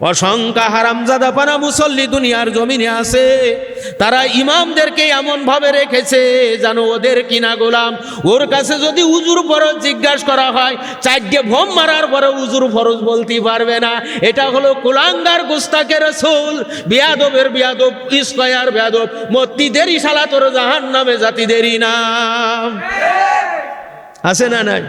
অসংখ্য হারামজাদা পানা মুসল্লি দুনিয়ার জমিনে আছে, তারা ইমামদেরকে এমন ভাবে রেখেছে যেন ওদের কিনা গোলাম। ওর কাছে যদি উজুর ফরজ জিজ্ঞাসা করা হয়, চারটে ভোম মারার পরে উজুর ফরজ বলতে পারবে না। এটা হলো কুলাঙ্গার গুস্তাকে রাসূল, বিয়াদবের বিয়াদব, ইস্কয়ার বিয়াদব, মত্তিদেরই শালা তোর জাহান্নামে জাতিদেরই নাম। আছে না নাই?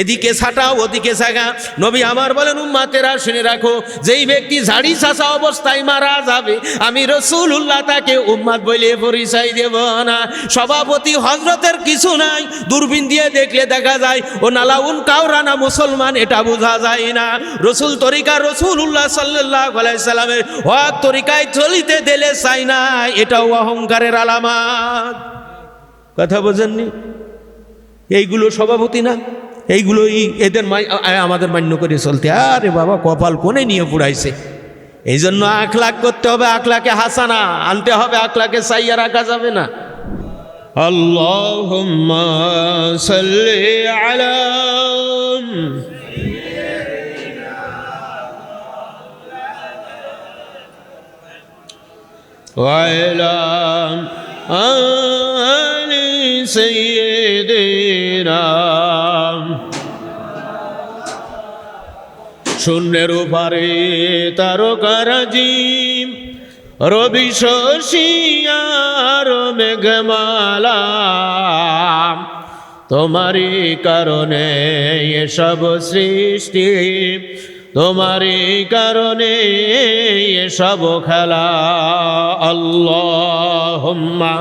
এদিকে ছাটা ওদিকে ছাগা। নবী আমার বলেন, উম্মাতেরা শুনে রাখো, যেই ব্যক্তি ঝাড়ি ছাঁচা অবস্থায় মারা যাবে, আমি রাসূলুল্লাহ তাকে উম্মাত বলে পরিচয় দেব না। সভাপতি হযরতের কিছু নাই, দূরবীন দিয়ে দেখলে দেখা যায় ও নালাউন কাওরানা মুসলমান, এটা বোঝা যায় না। রসুল তরিকা রাসূলুল্লাহ সাল্লাল্লাহু আলাইহি সাল্লামের হক তরিকায় চলিতে দিলে চাই না, এটাও অহংকারের আলামত। কথা বোঝেননি? এইগুলো সভাপতি না, এইগুলোই এদের আমাদের মান্য করে চলতে। আরে বাবা, কপাল কোণে নিয়ে পুড়াইছে। এই জন্য আখলাক করতে হবে, আখলাকে হাসানা আনতে হবে, আখলাকে সাইয়া রাখা যাবে না। আল্লাহুম্মা সাল্লি আলা ওয়া আলা আলি সাইয়্যিদিনা। শূন্যের উপরে তারকারাজি, রবি শশিয়ার মেঘমালা, তোমারই কারণে এসব সৃষ্টি, তোমারই কারণে এসব খেলা। আল্লাহুম্মা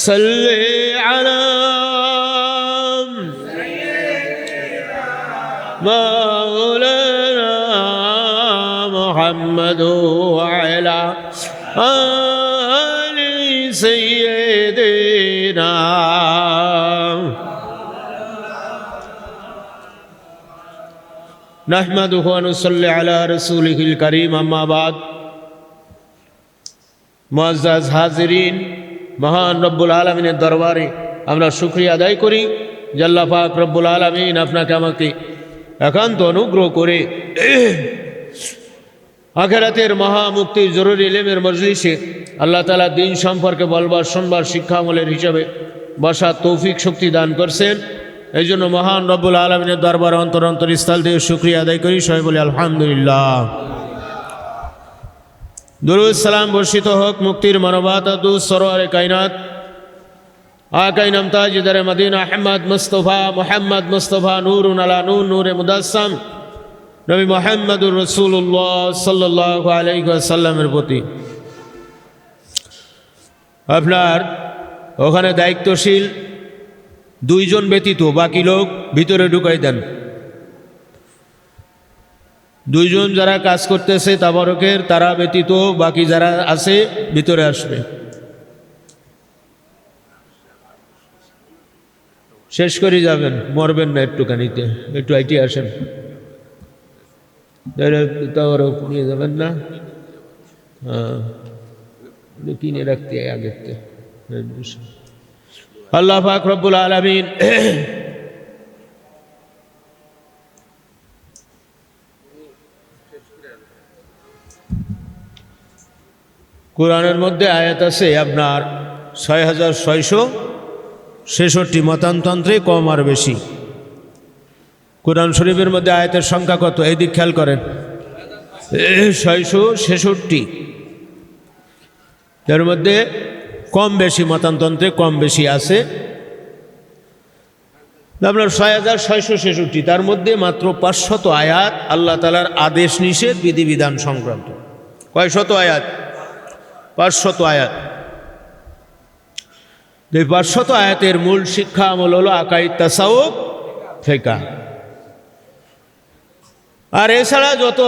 সাল্লি আলা মাওলানা মুহাম্মদ ওয়া আলা আলি সাইয়্যিদিনা। নাহমাদুহু ওয়া নুসাল্লি আলা রাসূলিহিল কারীম, আম্মা বাদ। মুআজ্জাজ হাজিরিন, মহান রব্বুল আলামিনের দরবারে আমরা শুকরিয়া আদায় করি যে আল্লাহ পাক রব্বুল আলামিন আপনাকে আমাকে একান্ত অনুগ্রহ করে আখিরাতের মহামুক্তির জরুরি ইলমের মজলিসে আল্লাহ তাআলা দিন সম্পর্কে বলবার, শুনবার, শিক্ষামূলের হিসাবে বসার তৌফিক শক্তি দান করছেন। এই জন্য মহান রব্বুল আলামিনের দরবারে অন্তর স্থল থেকে শুকরিয়া আদায় করি। সবাই বলি আলহামদুলিল্লাহ। দুরূদ সালাম বর্ষিত হোক মুক্তির মানবতাদু সরওয়ারে কায়নাত আকাই নামতাজিদারে মদিনা আহমদ মুস্তফা মুহাম্মদ মুস্তফা নূরুন আলা নূর, নূরে মুদাসসাম নবী মুহাম্মদুর রাসূলুল্লাহ সাল্লাল্লাহু আলাইহি ওয়াসাল্লামের প্রতি আপনার ওখানে দায়িত্বশীল দুইজন ব্যতীত বাকি লোক ভিতরে ঢুকাই দেন। দুইজন যারা কাজ করতেছে তাবারকের, তারা ব্যতীত বাকি যারা আছে ভিতরে আসবে। শেষ করে যাবেন, মরবেন না একটুখানিতে। একটু আইটি আসেন, তাবারক নিয়ে যাবেন না। হ্যাঁ, কিনে রাখতে আগে। আল্লাহ পাক রব্বুল আলামিন কোরআনের মধ্যে আয়াত আছে আপনার 6666 মতান্তন্ত্রে কম আর বেশি। কোরআন শরীফের মধ্যে আয়াতের সংখ্যা কত? এই দিক খেয়াল করেন, 666। এর মধ্যে কম বেশি মতান্তন্ত্রে কম বেশি আছে আপনার 6666। তার মধ্যে মাত্র 500 আয়াত আল্লাহ তাআলার আদেশ নিষেধ বিধিবিধান সংক্রান্ত। কয় শত আয়াত? 500 আয়াত। এই 500 আয়াতের মূল শিক্ষা আমল হলো আকাইদ, তাসাউফ, ফিকহ। আর এছাড়া যত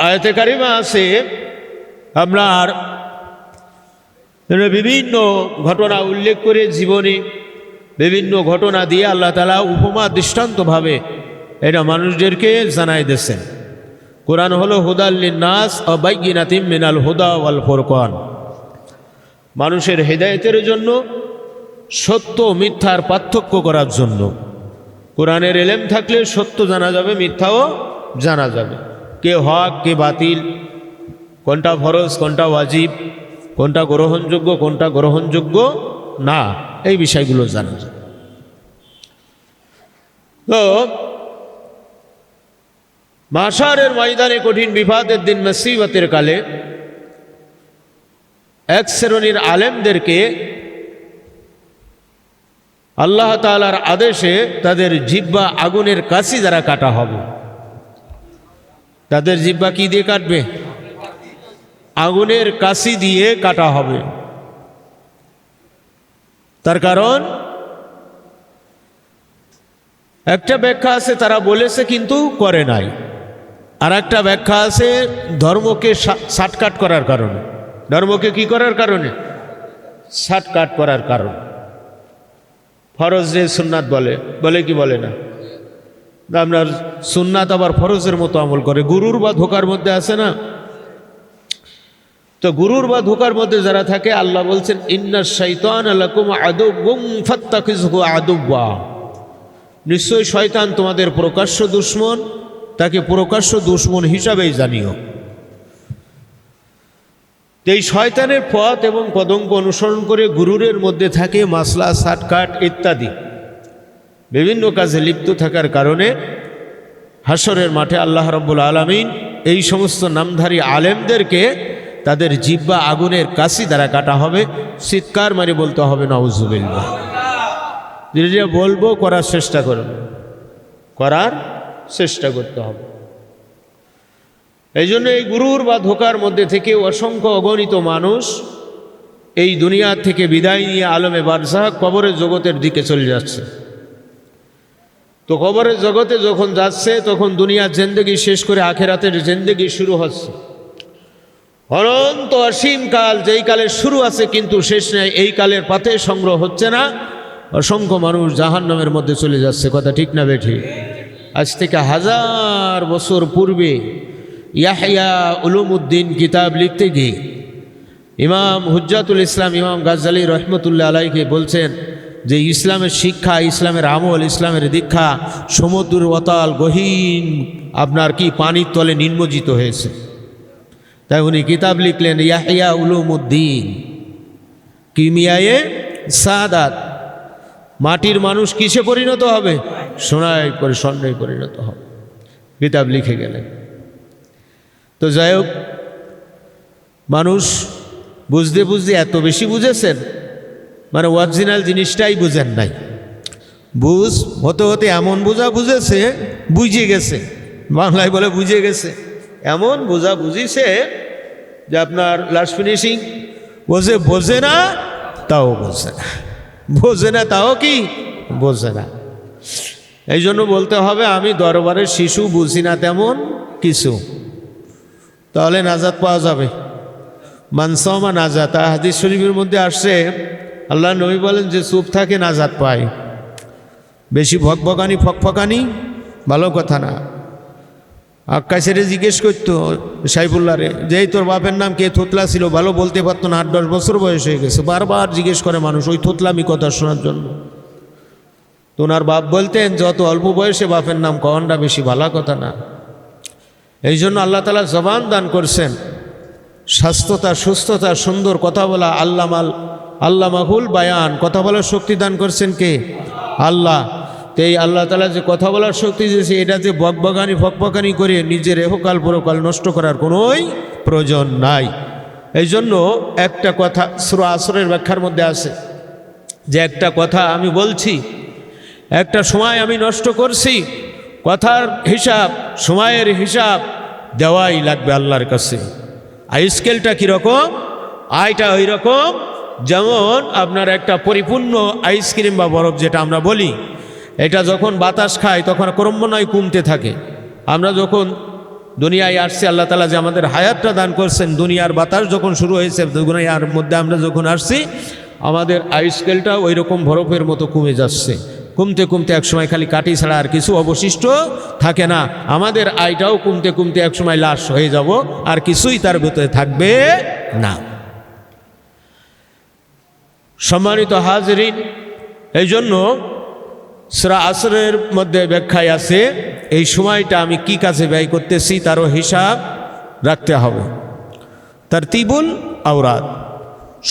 আয়াতে কারিমা আছে আপনার বিভিন্ন ঘটনা উল্লেখ করে, জীবনে বিভিন্ন ঘটনা দিয়ে আল্লাহ তাআলা উপমা দৃষ্টান্তভাবে এটা মানুষদেরকে জানাই দিয়েছেন। কোরআন হলো হুদাল লিন্নাস ওয়া বাইয়িনাতিম মিনাল হুদা ওয়াল ফুরকান, মানুষের হেদায়েতের জন্য, সত্য মিথ্যার পার্থক্য করার জন্য। কোরআনের ইলম থাকলে সত্য জানা যাবে, মিথ্যাও জানা যাবে। কে হক কে বাতিল, কোনটা ফরজ কোনটা ওয়াজিব, কোনটা গ্রহণযোগ্য কোনটা গ্রহণযোগ্য না, এই বিষয়গুলো জানা যায়। তো মাশারের ময়দানে কঠিন বিপদের দিন মুসিবতের কালে এক শ্রেণীর আলেমদেরকে আল্লাহ তাআলার আদেশে তাদের জিহ্বা আগুনের কাছি দ্বারা কাটা হবে। তাদের জিহ্বা কি দিয়ে কাটবে? আগুনের কাছি দিয়ে কাটা হবে। তার কারণ একটা ব্যাখ্যা আছে তারা বলেছে কিন্তু করে নাই, আর একটা ব্যাখ্যা আছে ধর্মকে শর্টকাট করার কারণে। ধর্মকে কি করার কারণে? শর্টকাট করার কারণ। ফরজ যে সুন্নাত বলে, বলে কি বলে না? আপনার সুন্নাত আবার ফরজের মতো আমল করে, গুরুর বা ধোকার মধ্যে আছে না? তো গুরুর বা ধোকার মধ্যে যারা থাকে, আল্লাহ বলছেন ইন্নাশ শাইতানা লাকুম আদুউম ফাত্তাখিযহু আদুওয়া, নিশ্চয়ই শয়তান তোমাদের প্রকাশ্য দুশমন, তাকে প্রকাশ্য দুশমন হিসাবেই জানিও। এই শয়তানের পথ এবং পদঙ্ক অনুসরণ করে গুরুরের মধ্যে থাকে মাসলা শর্টকাট ইত্যাদি বিভিন্ন কাজে লিপ্ত থাকার কারণে হাসরের মাঠে আল্লাহ রাব্বুল আলামিন এই সমস্ত নামধারী আলেমদেরকে তাদের জিহ্বা আগুনের কাছি দ্বারা কাটা হবে। চিৎকার মারি বলতে হবে নাউজুবিল্লাহ। ধীরে ধীরে বলবো, করার চেষ্টা করব, করার চেষ্টা করতে হবে। এই জন্য এই গুরুর বা ধোকার মধ্যে থেকে অসংখ্য অগণিত মানুষ এই দুনিয়া থেকে বিদায় নিয়ে আলমে বারজাহ কবরের জগতের দিকে চলে যাচ্ছে। তো কবরের জগতে যখন যাচ্ছে তখন দুনিয়ার জিন্দেগি শেষ করে আখেরাতের জিন্দেগি শুরু হচ্ছে। অনন্ত অসীম কাল, যেই কালের শুরু আছে কিন্তু শেষ নেই, এই কালের পাতে সংগ্রহ হচ্ছে না। অসংখ্য মানুষ জাহান্নামের মধ্যে চলে যাচ্ছে। কথা ঠিক না বেঠিক? আজ থেকে 1000 বছর পূর্বে ইয়াহইয়া উলুমউদ্দিন কিতাব লিখতে গিয়ে ইমাম হুজ্জাতুল ইসলাম ইমাম গাজ্জালী রহমতুল্লাহ আলাইকে বলছেন যে ইসলামের শিক্ষা, ইসলামের আমল, ইসলামের দীক্ষা সমুদ্র অতল গহীন আপনার কি পানির তলে নিমজ্জিত হয়েছে। তাই উনি কিতাব লিখলেন ইয়াহইয়া উলুমউদ্দিন কিমিয়ায়ে সাদাত। মাটির মানুষ কিসে পরিণত হবে? সোনায় স্বর্ণে পরিণত হবে। কিতাব লিখে গেলেন। তো যাই হোক, মানুষ বুঝতে বুঝতে এত বেশি বুঝেছেন, মানে অরিজিনাল জিনিসটাই বুঝেন নাই। বুঝ হতে হতে এমন বোঝা বুঝেছে, বুঝে গেছে, বাংলায় বলে বুঝে গেছে, এমন বোঝা বুঝিছে যে আপনার লাস্ট ফিনিশিং বোঝে না তাও বোঝে না, বোঝে না তাও কি বোঝে না। এই জন্য বলতে হবে আমি দরবারের শিশু, বুঝি না তেমন কিছু, তাহলে নাজাত পাওয়া যাবে। মানসামা নাজাত, হাদিস শরীফের মধ্যে আসছে আল্লাহ নবী বলেন যে চুপ থাকে নাজাত পায়। বেশি ভকভকানি ফকফকানি ভালো কথা না। আক্কা ছেড়ে জিজ্ঞেস করতো সাইফুল্লাহরে যে এই তোর বাপের নাম কে? থোতলা ছিল, ভালো বলতে পারতো না, 8-10 বছর বয়স হয়ে গেছে। বারবার জিজ্ঞেস করে মানুষ ওই থোতলামি কথা শোনার জন্য। তো ওনার বাপ বলতেন যত অল্প বয়সে বাপের নাম কওয়ানটা বেশি ভালো কথা না। এই জন্য আল্লাহ তাআলা জবান দান করছেন, স্বাস্থ্যতা, সুস্থতা, সুন্দর কথা বলা, আল্লামাহুল বায়ান, কথা বলার শক্তি দান করছেন কে? আল্লাহ। তো এই আল্লাহ তাআলা যে কথা বলার শক্তি দিয়েছে, এটা যে বকবকানি ফকফকানি করে নিজের এহকাল পরকাল নষ্ট করার কোনোই প্রয়োজন নাই। এই জন্য একটা কথা সূরা আসরের ব্যাখ্যার মধ্যে আছে যে একটা কথা আমি বলছি, একটা সময় আমি নষ্ট করছি, কথার হিসাব, সময়ের হিসাব দেওয়াই লাগবে আল্লাহর কাছে। আর স্কেলটা কীরকম? আয়টা ওই রকম যেমন আপনার একটা পরিপূর্ণ আইসক্রিম বা বরফ যেটা আমরা বলি, এটা যখন বাতাস খায় তখন ক্রমান্বয়ে কমতে থাকে। আমরা যখন দুনিয়ায় আসছি, আল্লাহ তাআলা যে আমাদের হায়াতটা দান করছেন, দুনিয়ার বাতাস যখন শুরু হয়েছে, দুনিয়ার মধ্যে আমরা যখন আসছি, আমাদের আইসকেলটা ওই রকম বরফের মতো কমে যাচ্ছে। কমতে কমতে একসময় খালি কাঠি ছাড়া আর কিছু অবশিষ্ট থাকে না। আমাদের আয়টাও কমতে কমতে একসময় লাশ হয়ে যাব, আর কিছুই তার ভিতরে থাকবে না। সম্মানিত হাজরিন, এই জন্য সূরা আসরের মধ্যে ব্যাখ্যায় আছে এই সময়টা আমি কি কাজে ব্যয় করতেছি তারও হিসাব রাখতে হবে। তারতিবুল আওরাত,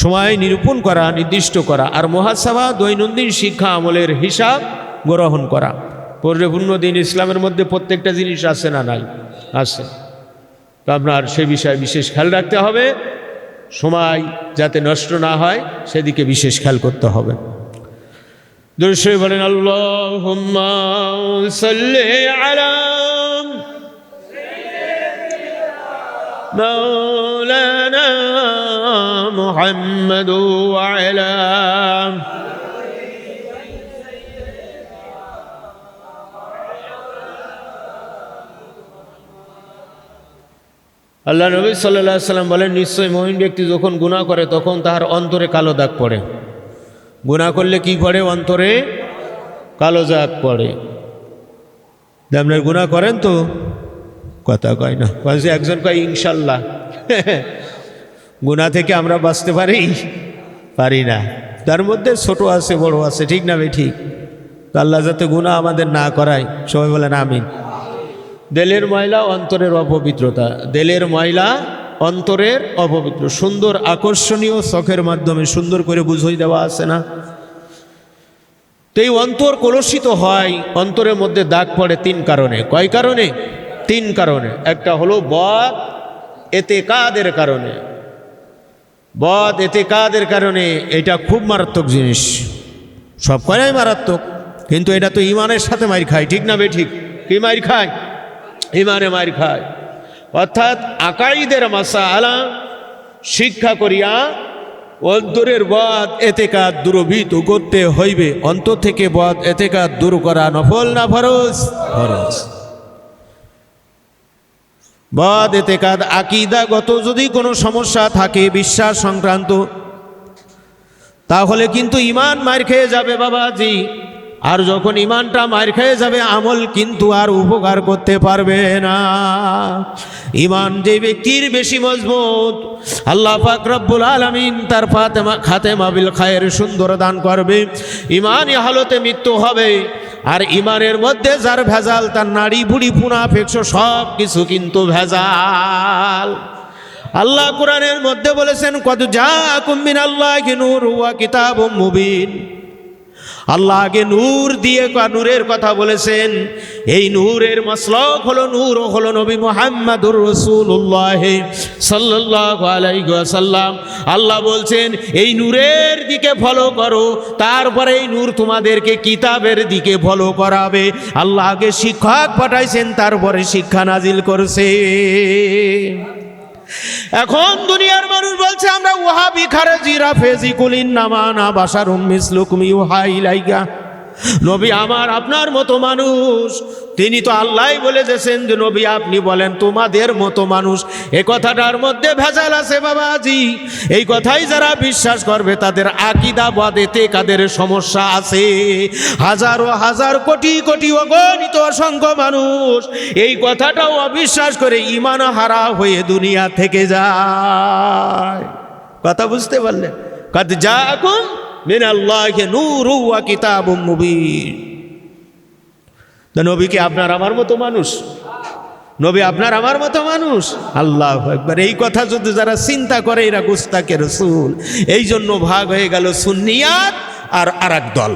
সময় নিরূপণ করা, নির্দিষ্ট করা, আর মুহাসাবা দৈনন্দিন শিক্ষা আমলের হিসাব গ্রহণ করা। পরিপূর্ণ দিন ইসলামের মধ্যে প্রত্যেকটা জিনিস আছে না নাই? আছে। তো আপনার সে বিষয়ে বিশেষ খেয়াল রাখতে হবে, সময় যাতে নষ্ট না হয় সেদিকে বিশেষ খেয়াল করতে হবে। দুরূদ শরীফ বলেন আল্লাহুম্মা সাল্লি আলা মাওলানা মুহাম্মাদ ওয়া আলা আল্লাহ নবী সাল্লাল্লাহু আলাইহি সাল্লাম বলেন, নিশ্চয় মুমিন ব্যক্তি যখন গুনাহ করে তখন তাহার অন্তরে কালো দাগ পড়ে। গুনাহ করলে কি পড়ে? অন্তরে কালো দাগ পড়ে। আপনার গুনাহ করেন তো? কথা কয় না, একজন কয় ইনশাল্লাহ। গুনাহ থেকে আমরা বাঁচতে পারি না। তার মধ্যে ছোট আছে, বড় আছে, ঠিক না ভাই? ঠিক। তো আল্লাহ যাতে গুনাহ আমাদের না করায়, সবাই বলেন আমিন। দিলের ময়লা, অন্তরের অপবিত্রতা। দিলের ময়লা, অন্তরের অপবিত্র, সুন্দর আকর্ষণীয় চোখের মাধ্যমে সুন্দর করে বুঝিয়ে দেওয়া আছে না? তো এই অন্তর কলুষিত হয়, অন্তরের মধ্যে দাগ পড়ে তিন কারণে। কয় কারণে? তিন কারণে। একটা হলো বদ এতেকাদের কারণে। বদ এতেকাদের কারণে। এটা খুব মারাত্মক জিনিস, সব কয়নাই মারাত্মক, কিন্তু এটা তো ইমানের সাথে মার খায়, ঠিক না বে? ঠিক। কি মার খায়? ইমানে মার খায়। অর্থাৎ আকাইদের মাসালা শিক্ষা করিয়া অন্তরের বদ এতেকাদ দূরভীত করতে হইবে। অন্তর থেকে বদ এতেকাদ দূর করা নফল না ফরজ? ফরজ। বদ এতেকাদ আকীদাগত যদি কোনো সমস্যা থাকে বিশ্বাস সংক্রান্ত, তাহলে কিন্তু ইমান মার খেয়ে যাবে বাবাজি। আর যখন ইমানটা মার খেয়ে যাবে, আমল কিন্তু আর উপকার করতে পারবে না। ইমান যে ব্যক্তির বেশি মজবুত, আল্লাহ পাক রব্বুল আলামিন তার খাতেমা বিল খায়ের সুন্দর দান করবে। ইমানি হালতে মৃত্যু হবে। আর ইমানের মধ্যে যার ভেজাল, তার নাড়ি বুড়ি পুনা ফেকশো সব কিছু কিন্তু ভেজাল। আল্লাহ কোরআনের মধ্যে বলেছেন, কদ জাআকুম মিনাল্লাহি নূরুন ওয়া কিতাবুম মুবিন। আল্লাহ আগে নূর দিয়ে নূরের কথা বলেছেন। এই নূরের মাসলক হলো, নূর হলো নবী মুহাম্মদুর রাসূলুল্লাহ সাল্লাল্লাহু আলাইহি ওয়াসাল্লাম। আল্লাহ বলছেন এই নূরের দিকে ফলো করো, তারপরে এই নূর তোমাদেরকে কিতাবের দিকে ফলো করাবে। আল্লাহ আগে শিক্ষক পাঠাইছেন, তারপরে শিক্ষা নাজিল করছে। এখন দুনিয়ার মানুষ বলছে আমরা ওয়াহাবি, খারেজি, রাফেজি, কুলিন নামানা বাশারুম মিসলুকুম ইউহা ইলাইয়া। নবী আমার আপনার মতো মানুষ, তিনি তো আল্লাহই বলে দিয়েছেন যে নবী আপনি বলেন তোমাদের মতো মানুষ। এই কথাটার মধ্যে ভেজাল আছে বাবাজি। এই কথাই যারা বিশ্বাস করবে তাদের আকীদা বাদেতে কাদের সমস্যা আছে। হাজারো হাজার কোটি কোটি অগণিত অসংখ্য মানুষ এই কথাটাও অবিশ্বাস করে ঈমান হারা হয়ে দুনিয়া থেকে যায়। কথা বুঝতে পারলেন? কদ জাআকুম মিনাল্লাহি নূরুন ওয়া কিতাবুম মুবিন। তো নবী কি আপনার আমার মতো মানুষ? নবী আপনার আমার মতো মানুষ? আল্লাহু আকবার। এই কথা যদি যারা চিন্তা করে এরা গুস্তাকে রাসূল। এই জন্য ভাগ হয়ে গেল সুন্নিয়াত আর আরেক দল।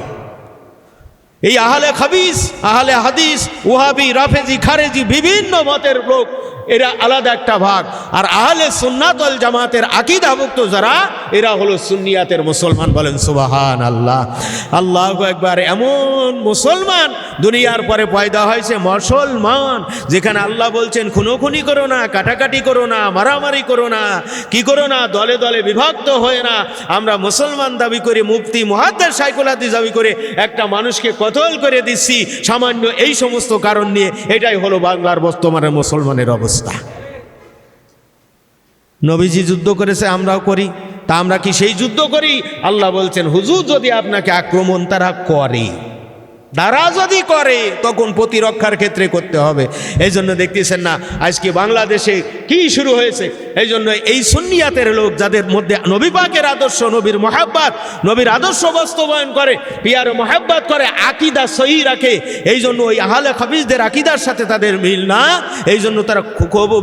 এই আহলে হাদিস, আহলে হাদিস, ওয়াহাবি, রাফেজি, খারেজি, বিভিন্ন মতের লোক, এরা আলাদা একটা ভাগ। আর আহলে সুন্নাত ওয়াল জামাতের আকীদাভুক্ত যারা, এরা হলো সুন্নিয়াতের মুসলমান। বলেন সুবহানাল্লাহ, আল্লাহু আকবার। এমন মুসলমান দুনিয়ার পরে পয়দা হয়েছে মুসলমান, যেখানে আল্লাহ বলছেন খুনোখুনি করো না, কাটাকাটি করো না, মারামারি করো না, কি করো না, দলে দলে বিভক্ত হয়ে না। আমরা মুসলমান দাবি করে, মুফতি মুহাদ্দিস শাইখুল হাদিস দাবি করে একটা মানুষকে কতল করে দিচ্ছি সামান্য এই সমস্ত কারণ নিয়ে। এটাই হলো বাংলার বর্তমানে মুসলমানের অবস্থা। নবীজি যুদ্ধ করেছে, আমরাও করি, তা আমরা কি সেই যুদ্ধ করি? আল্লাহ বলছেন হুজুর যদি আপনাকে আক্রমণ তারা করে, তারা যদি করে তখন প্রতিরক্ষার ক্ষেত্রে করতে হবে। এই জন্য দেখতেছেন না আজকে বাংলাদেশে কি শুরু হয়েছে। এই জন্য এই সুন্নিয়াতের লোক যাদের মধ্যে নবী পাকের আদর্শ, নবীর মহাব্বত, নবীর আদর্শ বাস্তবায়ন করে, পিয়ার মহাব্বত করে, আকীদা সহি রাখে, এই জন্য ওই আহলে হাদিসদের আকীদার সাথে তাদের মিল না। এই জন্য তারা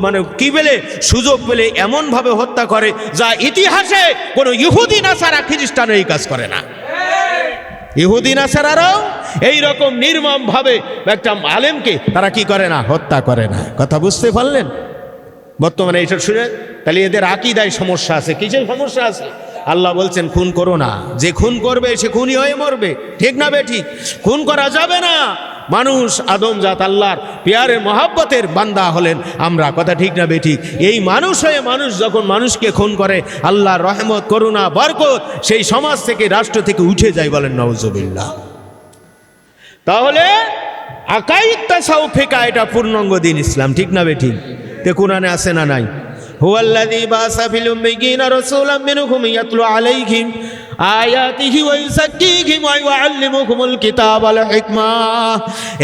মানে কি পেলে সুযোগ পেলে এমনভাবে হত্যা করে যা ইতিহাসে কোনো ইহুদি নাসারা খ্রিস্টান এই কাজ করে না। ইহুদি নাসারারাও এইরকম নির্মম ভাবে একটা আলেমকে তারা কি করে না, হত্যা করে না। কথা বুঝতে পারলেন? বর্তমানে এইসব শুনে তাহলে এদের আকীদায় সমস্যা আছে। কিসের সমস্যা আছে? আল্লাহ বলছেন খুন করো না, যে খুন করবে সে খুনি হয়ে মরবে। ঠিক না বেঠিক? খুন করা যাবে না। মানুষ আদমজাত আল্লাহর পিয়ারের মহাব্বতের বান্দা হলেন আমরা। কথা ঠিক না বেঠিক? এই মানুষ হয়ে মানুষ যখন মানুষকে খুন করে, আল্লাহর রহমত, করুণা, বরকত সেই সমাজ থেকে, রাষ্ট্র থেকে উঠে যায়। বলেন নাউজুবিল্লাহ। তাহলে আকাইদ তাসাউফ ফিকা এটা পূর্ণাঙ্গ দিন ইসলাম। ঠিক না বেঠিক? তে কোরআনে আছে না নাই? হুয়াল্লাযী বাসা ফিল উম্মিয়িনা রাসূলাম মিনহুম ইয়াতলু আলাইহিম আয়াতিহি ওয়া ইউযাক্কিহিম ওয়া ইউআল্লিমুহুমুল কিতাব ওয়াল হিকমা।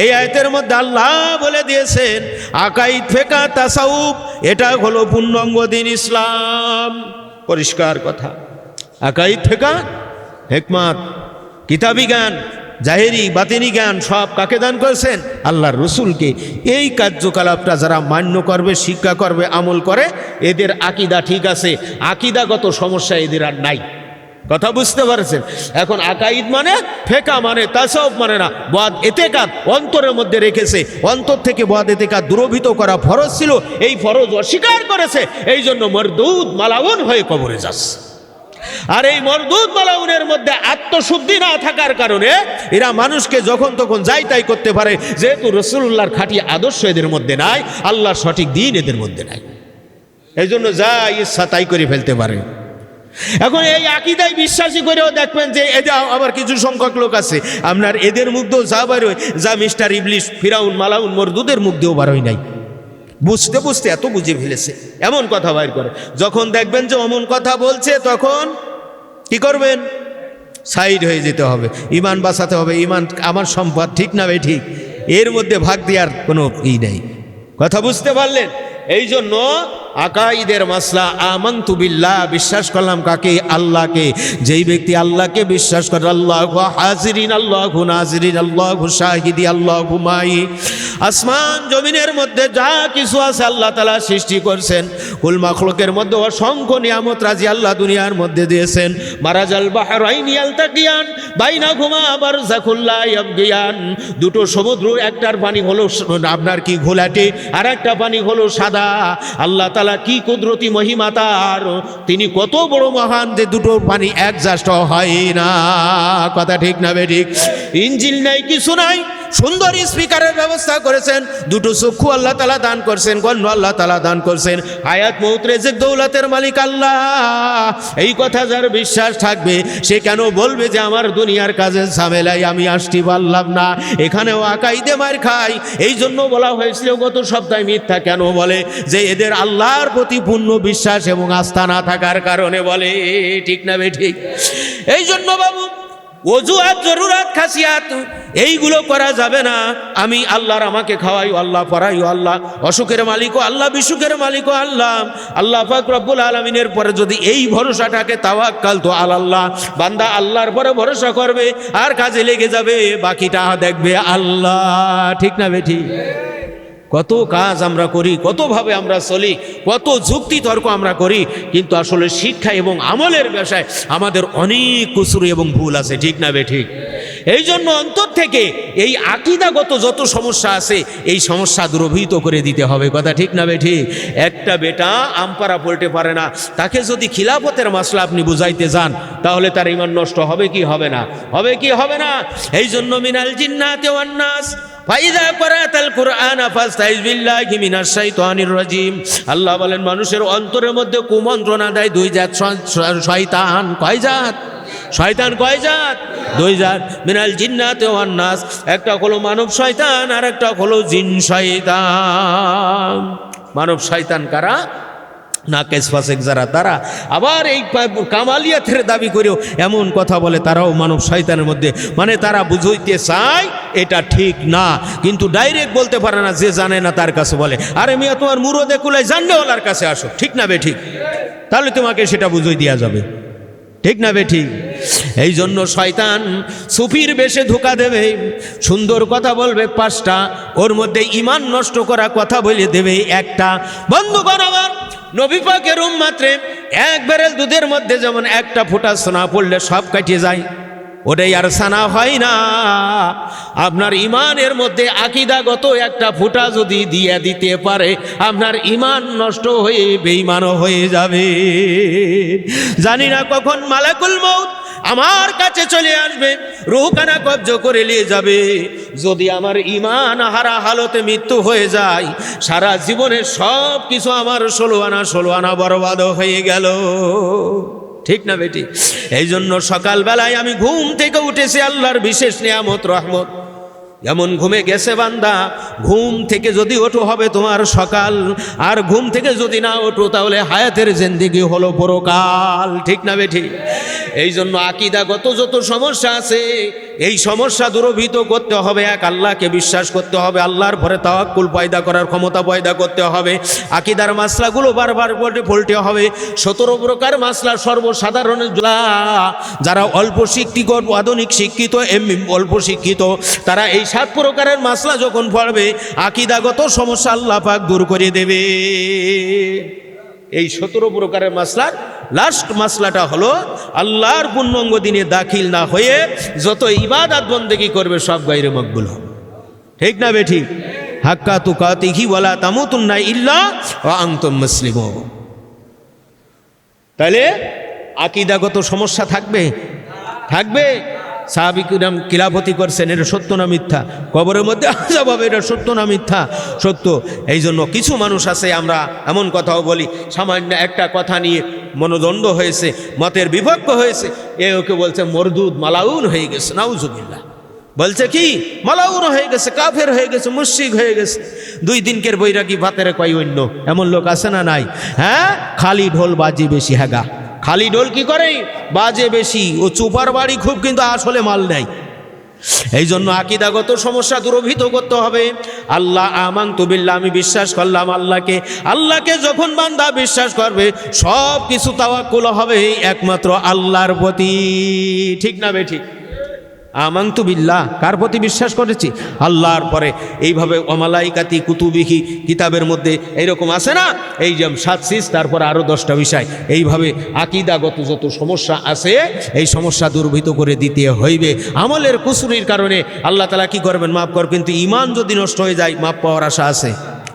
এই আয়াতের মধ্যে আল্লাহ বলে দিয়েছেন আকাইদ ফিকা তাসাউফ এটা হলো পূর্ণাঙ্গ দিন ইসলাম। পরিষ্কার কথা। আকাইদ ফিকা, হিকমত, কিতাবী জ্ঞান, জাহেরি বাতিনি জ্ঞান সব কাকে দান করেছেন? আল্লাহর রসুলকে। এই কার্যকলাপটা যারা মান্য করবে, শিক্ষা করবে, আমল করে, এদের আকীদা ঠিক আছে। আকীদাগত সমস্যা এদের আর নাই। কথা বুঝতে পারছেন? এখন আকাইদ মানে ফেকা মানে তাসাউফ মানে না, বদ এতেকাদ অন্তরের মধ্যে রেখেছে। অন্তর থেকে বদ এতেকাদ দূরভীত করা ফরজ ছিল, এই ফরজ অস্বীকার করেছে। এই জন্য মরদুদ মালাউন হয়ে কবরে যাচ্ছে। আর এই মরদুদ মালাউনের মধ্যে আত্মশুদ্ধি না থাকার কারণে এরা মানুষকে যখন তখন যাই তাই করতে পারে। যেহেতু রাসূলুল্লাহর খাঁটি আদর্শ এদের মধ্যে নাই, আল্লাহর সঠিক দিন এদের মধ্যে নাই, এই জন্য যা ইচ্ছা তাই করে ফেলতে পারে। এখন এই আকীদায় বিশ্বাসী করেও দেখবেন যে এদের আবার কিছু সংখ্যক লোক আছে আপনার এদের মুগ্ধ যা বারোয়, যা মিস্টার ইবলিস, ফিরাউন, মালাউন, মরদুদের মুগ্ধেও বারোয় নাই। বুঝতে বুঝতে এত বুঝে ফেলেছে, এমন কথা বাইর করে। যখন দেখবেন যে অমন কথা বলছে তখন কি করবেন? সাইড হয়ে যেতে হবে। ইমান বাঁচাতে হবে। ইমান আমার সম্পদ। ঠিক না ভাই? ঠিক। এর মধ্যে ভাগ দেওয়ার কোনো ই নেই। কথা বুঝতে পারলেন? এই জন্য আকাইদের মাসলা আমানতু বিল্লাহ, বিশ্বাস করলাম কাকে? আল্লাহকে। যেই ব্যক্তি আল্লাহকে বিশ্বাস করে, আল্লাহু হাজিরিন, আল্লাহু নাজিরিন, আল্লাহু শাহিদি, আল্লাহু মাই। আসমান জমিনের মধ্যে যা কিছু আছে আল্লাহ তাআলা সৃষ্টি করছেন। কুল মাখলুকের মধ্যে অসংখ্য নিয়ামত রাজি আল্লাহ দুনিয়ার মধ্যে দিয়েছেন। মারাজাল বাহরাইন ইয়ালতাকিয়ান বাইনাহুমা বারযাখুল লা ইয়াবগিয়ান। দুটো সমুদ্র, একটার পানি হলো আপনার কি ঘোলাটে, আর একটা পানি হলো সাদা। আল্লাহ তাআলা কি কুদরতি মহিমা তার, তিনি কত বড় মহান যে দুটো পানি অ্যাডজাস্ট হয় না। কথা ঠিক না বেঠিক? ইঞ্জিল নাই, কিছু নাই, সুন্দর স্পিকারের ব্যবস্থা করেছেন। দুটো চক্ষু আল্লাহ তাআলা দান করছেন, কর্ণ আল্লাহ তাআলা দান করছেন। হায়াত মউত রিজিক দৌলতের মালিক আল্লাহ। এই কথা যার বিশ্বাস থাকবে সে কেন বলবে যে আমার দুনিয়ার কাজের ঝামেলায় আমি আসতে পারলাম না? এখানেও আকাইদে মার খায়। এই জন্য বলা হয়েছিল গত সপ্তাহে মিথ্যা কেন বলে? যে এদের আল্লাহর প্রতি পূর্ণ বিশ্বাস এবং আস্থা না থাকার কারণে বলে। ঠিক না বেঠিক? এই জন্য বাবু ওজুহাত, জরুরাত, খাসিয়াত এইগুলো করা যাবে না। আমি আল্লাহর, আমাকে খাওয়াইও আল্লাহ, পড়াইও আল্লাহ, অসুখের মালিকও আল্লাহ, বিসুখের মালিকও আল্লাহ। আল্লাহ পাক রব্বুল আলামিনের পরে যদি এই ভরসাটাকে তাওয়াক্কালতু আলাল্লাহ, বান্দা আল্লাহর পরে ভরসা করবে আর কাজে লেগে যাবে, বাকিটা দেখবে আল্লাহ। ঠিক না বেঠি? কত কাজ আমরা করি, কতভাবে আমরা চলি, কত যুক্তি তর্ক আমরা করি, কিন্তু আসলে শিক্ষা এবং আমলের বিষয়ে আমাদের অনেক কুসুর এবং ভুল আছে। ঠিক না বেঠিক? এই জন্য অন্তর থেকে এই আকীদাগত যত সমস্যা আছে এই সমস্যা দূরীভূত করে দিতে হবে। কথা ঠিক না বেঠিক? একটা বেটা আমপারা পড়তে পারে না, তাকে যদি খিলাফতের মাসলা আপনি বুঝাইতে যান তাহলে তার ঈমান নষ্ট হবে কি হবে না? হবে কি হবে না? এই জন্য মিনাল জিন্নাতি ওয়ান নাস ফাইদা করাতাল কুরআন ফাস্তাইজ বিল্লাহি মিনাশ শাইতানির রাজিম। আল্লাহ বলেন মানুষের অন্তরের মধ্যে কুমন্ত্রণা দেয় দুই জাত শয়তান। কয় জাত? শয়তান কয় জাত? দুই জাত। মিনাল জিন্নাতি ওয়ান নাস, একটা হলো মানব শয়তান আর একটা হলো জিন শয়তান। মানব শয়তান কারা? নাকেশ ফাসেক যারা, তারা আবার এই কামালিয়াতের দাবি করেও এমন কথা বলে, তারাও মানব শয়তানের মধ্যে, মানে তারা বুঝাইতে চায় এটা ঠিক না, কিন্তু ডাইরেক্ট বলতে পারে না, যে জানে না তার কাছে বলে, আরে মিয়া তোমার মুরদে কুলাই জানলেওয়ালার কাছে আসো, ঠিক না বে ঠিক, তাহলে তোমাকে সেটা বুঝিয়ে দেওয়া যাবে, ঠিক না বে ঠিক। এই জন্য শয়তান সুফির বেশে ধোঁকা দেবে, সুন্দর কথা বলবে 5টা, ওর মধ্যে ঈমান নষ্ট করা কথা বলে দেবে 1টা। বন্ধুগণ আমার, নবী পাকের উম্মতে এক ব্যারেল দুধের মধ্যে যেমন 1টা ফোঁটা সোনা পড়লে সব কাটিয়ে যায়, ওটাই আর সানা হয় না। আপনার ঈমানের মধ্যে আকীদাগত 1টা ফোঁটা যদি দিয়ে দিতে পারে, আপনার ঈমান নষ্ট হয়ে বেঈমান হয়ে যাবে। জানি না কখন মালাকুল মউত আমার কাছে চলে আসবে, রূহখানা কব্জ করে নিয়ে যাবে। যদি আমার ঈমান হারা হালতে মৃত্যু হয়ে যায়, সারা জীবনের সব কিছু আমার 16 আনা বরবাদ হয়ে গেল, ঠিক না বেটি। এই জন্য সকালবেলায় আমি ঘুম থেকে উঠেছি, আল্লাহর বিশেষ নিয়ামত রহমত, এমন ঘুমে গেছে বান্দা, ঘুম থেকে যদি ওঠো হবে তোমার সকাল, আর ঘুম থেকে যদি না ওঠো তাহলে হায়াতের জিন্দেগি হলো পরকাল, ঠিক না বেটি। এই জন্য আকীদাগত যত সমস্যা আছে, এই সমস্যা দূরীভূত করতে হবে, এক আল্লাহকে বিশ্বাস করতে হবে, আল্লাহর পরে তাওয়াক্কুল পয়দা করার ক্ষমতা পয়দা করতে হবে, আকীদার মাসলাগুলো বারবার পলটে হবে। 17 প্রকার মাসলা সর্বসাধারণ, যারা অল্প শিক্ষিত, আধুনিক শিক্ষিত, অল্প শিক্ষিত, তারা এই 7 প্রকারের মাসলা যখন পড়বে, আকীদাগত সমস্যা আল্লাহ পাক দূর করে দেবে। এই 17 প্রকারের মাসলার লাস্ট মাসলাটা হলো, আল্লাহর পূর্ণাঙ্গ দিনে দাখিল না হয়ে যত ইবাদত বন্দেগী করবে সব গায়রে মকবুল হবে, ঠিক না বেঠি। হাক্কা তুকাতিহি ওয়ালা তামুতুন্না ইল্লা ওয়া আনতুম মুসলিমুন। তাহলে আকীদাগত সমস্যা থাকবে, থাকবে। সাহাবী কিরাম খিলাফতি করছেন, এটা সত্য না মিথ্যা? কবরের মধ্যে আযাব হবে, এটা সত্য না মিথ্যা? সত্য। এই জন্য কিছু মানুষ আছে, আমরা এমন কথাও বলি, সামান্য একটা কথা নিয়ে মনোদণ্ড হয়েছে, মতের বিভক্ত হয়েছে, ওকে বলছে মরদুদ, মালাউন হয়ে গেছে, নাউজুবিল্লাহ। বলছে কি মালাউন হয়ে গেছে, কাফের হয়ে গেছে, মুশরিক হয়ে গেছে। 2 দিনকের বৈরাগী ভাতের কয় অন্য, এমন লোক আছে না নাই? হ্যাঁ, খালি ঢোল বাজি বেশি, হ্যাগা খালি ঢোল কি করে বাজে বেশি, ও চুপার বাড়ি খুব, কিন্তু আসলে মাল নেই। এই জন্য আকীদাগত সমস্যা দূরীভূত করতে হবে। আল্লাহ আমানতু বিল্লাহ, আমি বিশ্বাস করলাম আল্লাহকে। আল্লাহকে যখন বান্দা বিশ্বাস করবে, সব কিছু তাওয়াক্কুল হবে একমাত্র আল্লাহর প্রতি, ঠিক না বেঠিক? আমানতু বিল্লাহ, কার প্রতি বিশ্বাস করেছি? আল্লাহর পরে। এইভাবে অমালাইকাতি কুতুবিহি, কিতাবের মধ্যে এইরকম আছে না, এই যে 7 সিজ, তারপর আরও 10টা বিষয়। এইভাবে আকীদাগত যত সমস্যা আছে, এই সমস্যা দূরীভূত করে দিতে হইবে। আমলের কুসুরির কারণে আল্লাহ তাআলা কি করবেন? মাফ কর। কিন্তু ঈমান যদি নষ্ট হয়ে যায়, মাফ পাওয়ার আশা আছে?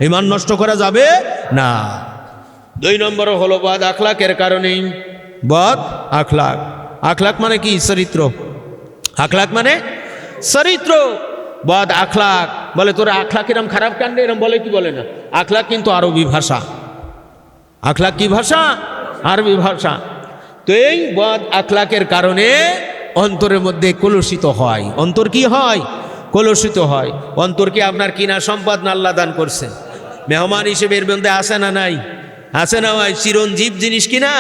ঈমান নষ্ট করা যাবে না। 2 নম্বর হলো বদ আখলাকের কারণে। বদ আখলাক, আখলাক মানে কি? চরিত্র। আখলাক মানে চরিত্র। বদ আখলাক বলে, তোর আখলাক এরম খারাপ কাণ্ডে, এরম বলে কি বলে না? আখলাক কিন্তু আরবি ভাষা। আখলাক কি ভাষা? আরবি ভাষা। তো এই বদ আখলাকের কারণে অন্তরের মধ্যে কলুষিত হয়। অন্তর কি হয়? কলুষিত হয়। অন্তরকে আপনার কিনা সম্পদ না আল্লাহ দান করছেন, মেহমান হিসেবে এর মধ্যে আসে না নাই? আসে না ভাই? চিরঞ্জীব জিনিস কিনা,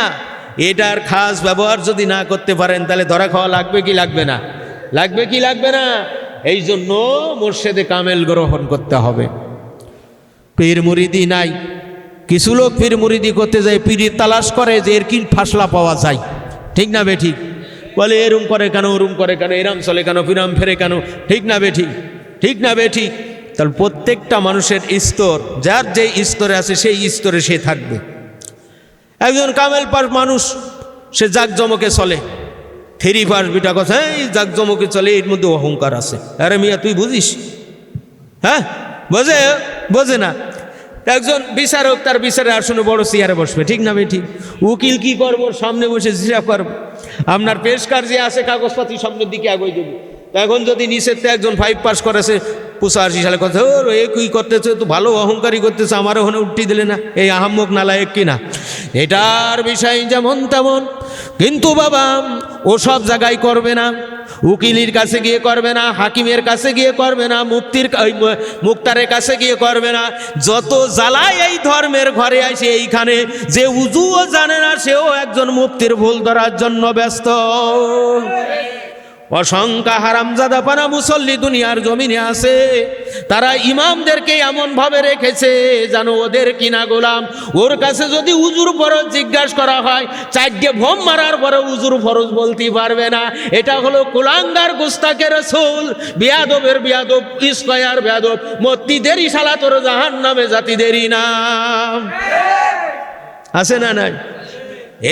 এটার খাস ব্যবহার যদি না করতে পারেন, তাহলে ধরা খাওয়া লাগবে কি লাগবে না? লাগবে কি লাগবে না? এই জন্য মুর্শেদে কামেল গ্রহণ করতে হবে। পীর মুরিদি নাই, কিছু লোক পীর মুরিদি করতে যায়, পীরের তালাশ করে যে এর কি ফাসলা পাওয়া যায়, ঠিক না বেঠিক? বলে এরম করে কেন, ওরম করে কেন, এরাম চলে কেন, ফিরাম ফেরে কেন, ঠিক না বেঠিক? ঠিক না বেঠিক? তাহলে প্রত্যেকটা মানুষের স্তর, যার যে স্তরে আছে সেই স্তরে সে থাকবে। একজন কামেল পাস মানুষ, সে জাকজমকে চলে, 3 পাস বিটা কথা, এই জাকজমকে চলে, এর মধ্যে অহংকার আছে। আরে মিয়া তুই বুঝিস? হ্যাঁ, বোঝে না। একজন বিচারক, তার বিচারের আসনে বড় চেয়ারে বসবে, ঠিক না বেঠিক? উকিল কি করবো? সামনে বসে হিসাব করবো। আপনার পেশকার যে আছে, কাগজপাতি সামনের দিকে আগে দেবে। এখন যদি নিচের একজন 5 পাস করেছে, 85 সালে কথা, ও এ কি করতেছে, তো ভালো অহংকারী করতেছে, আমারও ওখানে উঠতে দিলে না, এই আহাম্মক নালায়েক কিনা। এটার বিষয় যেমন তেমন, কিন্তু বাবা ও সব জায়গায় করবে না। উকিলের কাছে গিয়ে করবে না, হাকিমের কাছে গিয়ে করবে না, মুক্তারের কাছে গিয়ে করবে না। যত জ্বালায় এই ধর্মের ঘরে আসে, এইখানে যে উজুও জানে না সেও একজন মুফতির ভুল ধরার জন্য ব্যস্ত। অসংখ্য হারামজাদা পানা মুসল্লি দুনিয়ার জমিনে আছে, তারা ইমামদেরকে এমন ভাবে রেখেছে যেন ওদের কিনা গোলাম। ওর কাছে যদি উজুর ফরজ জিজ্ঞাসা করা হয়, চারটে ভোম মারার পরে উজুর ফরজ বলতে পারবে না। এটা হলো কুলাঙ্গার গুস্তাকে রাসূল, বিয়াদবের বিয়াদব, ইস্কয়ার বিয়াদব, মত্তিদেরই শালা তোর জাহান্নামে জাতিদেরই নাম। আছে না নাই?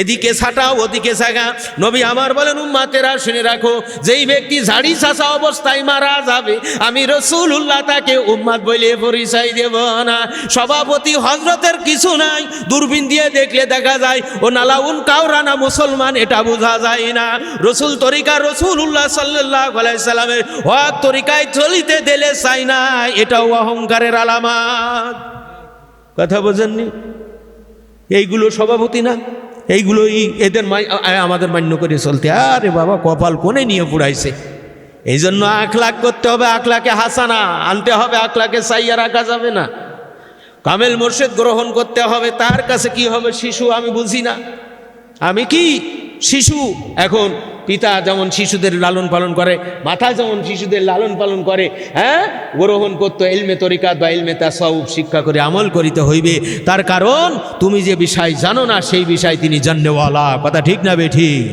এদিকে ছাটাও ওদিকে ছাগা। নবী আমার বলেন, উম্মাতেরা শুনে রাখো, যেই ব্যক্তি ঝাড়ি ছাঁচা অবস্থায় মারা যাবে, আমি রাসূলুল্লাহ তাকে উম্মাত বলে পরিচয় দেব না। সভাপতি হযরতের কিছু নাই, দূরবীন দিয়ে দেখলে দেখা যায় ও নালাউন কাওরানা মুসলমান, এটা বোঝা যায় না। রসুল তরিকা রাসূলুল্লাহ সাল্লাল্লাহু আলাইহি সাল্লামের হক তরিকায় চলিতে দিলে চাই না, এটাও অহংকারের আলামত। কথা বোঝেননি? এইগুলো সভাপতি না, এইগুলোই এদের আমাদের মান্য করে চলতে। আরে বাবা, কপাল কোণে নিয়ে পুড়াইছে। এই জন্য আখলাক করতে হবে, আখলাকে হাসানা আনতে হবে, আখলাকে সাইয়া রাখা যাবে না। কামেল মুর্শিদ গ্রহণ করতে হবে। তার কাছে কি হবে? শিশু আমি বুঝি না, আমি কি শিশু? এখন পিতা যেমন শিশুদের লালন পালন করে, মাথা যেমন শিশুদের লালন পালন করে, হ্যাঁ, গ্রহণ করতে ইলমে তরিকাত বা ইলমে তাসাউফ শিক্ষা করে আমল করিতে হইবে। তার কারণ তুমি যে বিষয় জানো না সেই বিষয় তিনি জাননেওয়ালা। কথা ঠিক না বেঠিক?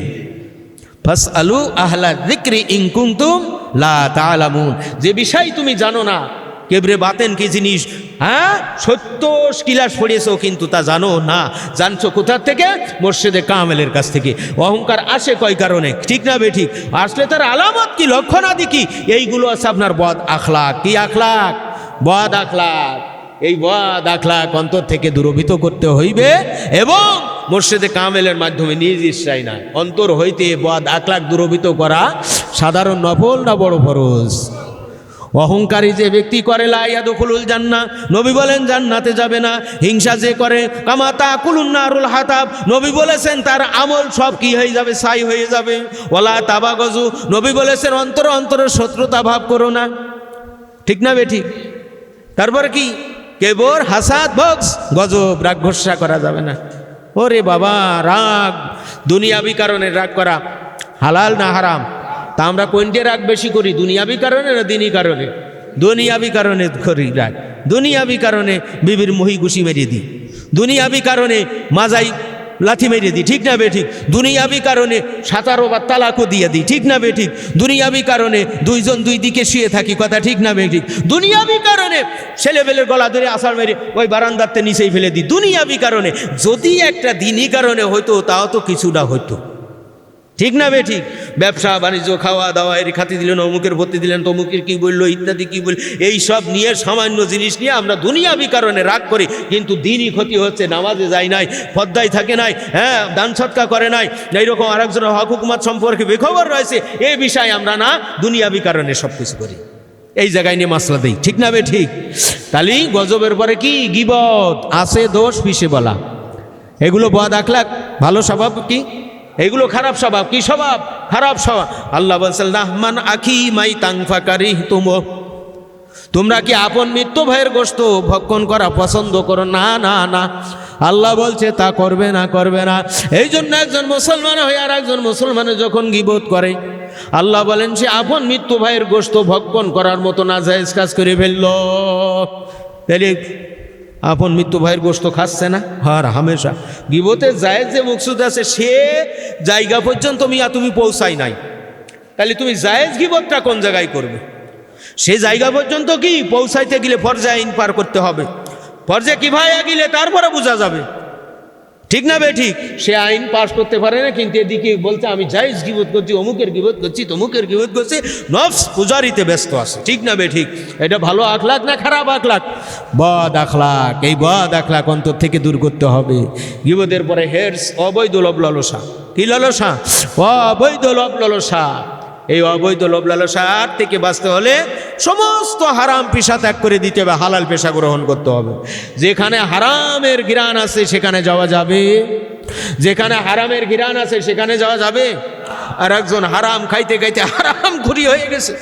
ফাসআলু আহলা যিকরি ইন কুনতুম লা তা'লামুন। যে বিষয় তুমি জানো না, কেবরে বাতেন কি জিনিস, হ্যাঁ, 70 ক্লাস পড়িয়েছো কিন্তু তা জানো না। জানছো কোথা থেকে? মুর্শিদে কামেলের কাছ থেকে। অহংকার আসে কয় কারণে? ঠিক না বেঠিক? আসলে তার আলামত কি, লক্ষণ আদি কি? এইগুলো আছে আপনার বদ আখলাক। কি আখলাক? বদ আখলাক। এই বদ আখলাক অন্তর থেকে দূরভীত করতে হইবে এবং মুর্শিদে কামেলের মাধ্যমে নিজ ইচ্ছায় না, অন্তর হইতে বদ আখলাক দূরভীত করা সাধারণ নফল না বড় ফরজ? অহংকারী যে ব্যক্তি করে লা ইয়াদখুলুল জান্নাহ, নবী বলেন জান্নাতে যাবে না। হিংসা যে করে কামা তাকুলুন নারুল হাতাব, নবী বলেছেন তার আমল সব কি হয়ে যাবে? ছাই হয়ে যাবে। ওয়ালা তাবাগজু, নবী বলেছেন অন্তর অন্তরে শত্রুতা ভাব করো না। ঠিক না বেঠিক? তারপর কি? কেবর, হাসাদ, বক্স, গজব, রাগ ঘোষা করা যাবে না। ওরে বাবা, রাগ দুনিয়াবি কারণে রাগ করা হালাল না হারাম? তা আমরা কোনটে রাগ বেশি করি, দুনিয়াবি কারণে না দিনী কারণে? দুনিয়াবি কারণে করি রাগ। দুনিয়াবি কারণে বিবির মহি ঘুষি মেরে দিই, দুনিয়াবি কারণে মাজাই লাথি মেরে দিই। ঠিক না বেঠিক? দুনিয়াবি কারণে 17 বার তালাকও দিয়ে দিই। ঠিক না বেঠিক? দুনিয়াবি কারণে দুইজন দুই দিকে শুয়ে থাকি। কথা ঠিক না বেঠিক? দুনিয়াবি কারণে ছেলেবেলের গলা ধরে আষাঢ় মেরে ওই বারান্দাতে নিচেই ফেলে দিই। দুনিয়াবি কারণে। যদি একটা দিনী কারণে হইতো তাও তো কিছুটা হইতো। ঠিক না বেঠিক? ব্যবসা বাণিজ্য, খাওয়া দাওয়া, এর খাতি দিলেন, অমুকের ভর্তি দিলেন, তমুকের কি বললো ইত্যাদি কি বল, এই সব নিয়ে সামান্য জিনিস নিয়ে আমরা দুনিয়াবি কারণে রাগ করি, কিন্তু দিনই ক্ষতি হচ্ছে। নামাজে যায় নাই, পদ্মায় থাকে নাই, হ্যাঁ, দান সৎকা করে নাই, এইরকম আরেকজনের হক হুকুমত সম্পর্কে বেখবর রয়েছে, এই বিষয়ে আমরা না দুনিয়াবি কারণে সব কিছু করি। এই জায়গায় নিয়ে মাসলা দেই। ঠিক না বেঠিক? তাহলে গজবের পরে কি? গীবত, আছে দোষ পিছে বলা, এগুলো বদ আখলাক। ভালো স্বভাব কি? এগুলো খারাপ স্বভাব। কি স্বভাব? খারাপ স্বভাব। আল্লাহ বলছেন নাহমান আখি মাই তাংফাকারি তুমো, তোমরা কি আপন মৃত্যু ভাইয়ের গোশত ভক্ষণ করা পছন্দ করো? না না না, আল্লাহ বলছে তা করবে না, করবে না। এই জন্য একজন মুসলমান হয়ে আর একজন মুসলমানের যখন গীবত করে, আল্লাহ বলেন সে আপন মৃত্যু ভাইয়ের গোশত ভক্ষণ করার মতো নাজায়েজ কাজ করে ফেলল। তাহলে আপন মৃত্যু ভাইয়ের গোশত খাচ্ছে না? আর হামেশা গীবতে জায়েজ যে মকসুদ আছে সে জায়গা পর্যন্ত তুমি পৌঁছাই নাই, তাহলে তুমি জায়েজ গীবতটা কোন জায়গায় করবে? সে জায়গা পর্যন্ত কি পৌঁছাইতে গেলে ফরজে আইন পার করতে হবে। ফরজে কিফায়া গেলে তারপরে বোঝা যাবে। ঠিক না বেঠিক? সে আইন পাস করতে পারে না, কিন্তু এদিকে বলতে আমি জায়েজ গীবত করছি, অমুকের গীবত করছি, তমুকের গীবত করছি, নফস পূজারিতে ব্যস্ত আছে। ঠিক না বেঠিক? এটা ভালো আখলাক না খারাপ আখলাক? বদ আখলাক। এই বদ আখলাক অন্তর থেকে দূর করতে হবে। গীবতের পরে হেরস, অবৈধ লোভ লালসা। কি লালসা? অবৈধ লোভ লালসা। এই অবৈধ লোভ লালসার থেকে বাঁচতে হলে সমস্ত হারাম পেশা ত্যাগ করে দিতে হবে, হালাল পেশা গ্রহণ করতে হবে। যেখানে হারামের ঘ্রাণ আছে সেখানে যাওয়া যাবে? যেখানে হারামের ঘ্রাণ আছে সেখানে যাওয়া যাবে? আর একজন হারাম খাইতে খাইতে হারাম খুরি হয়ে গেছে,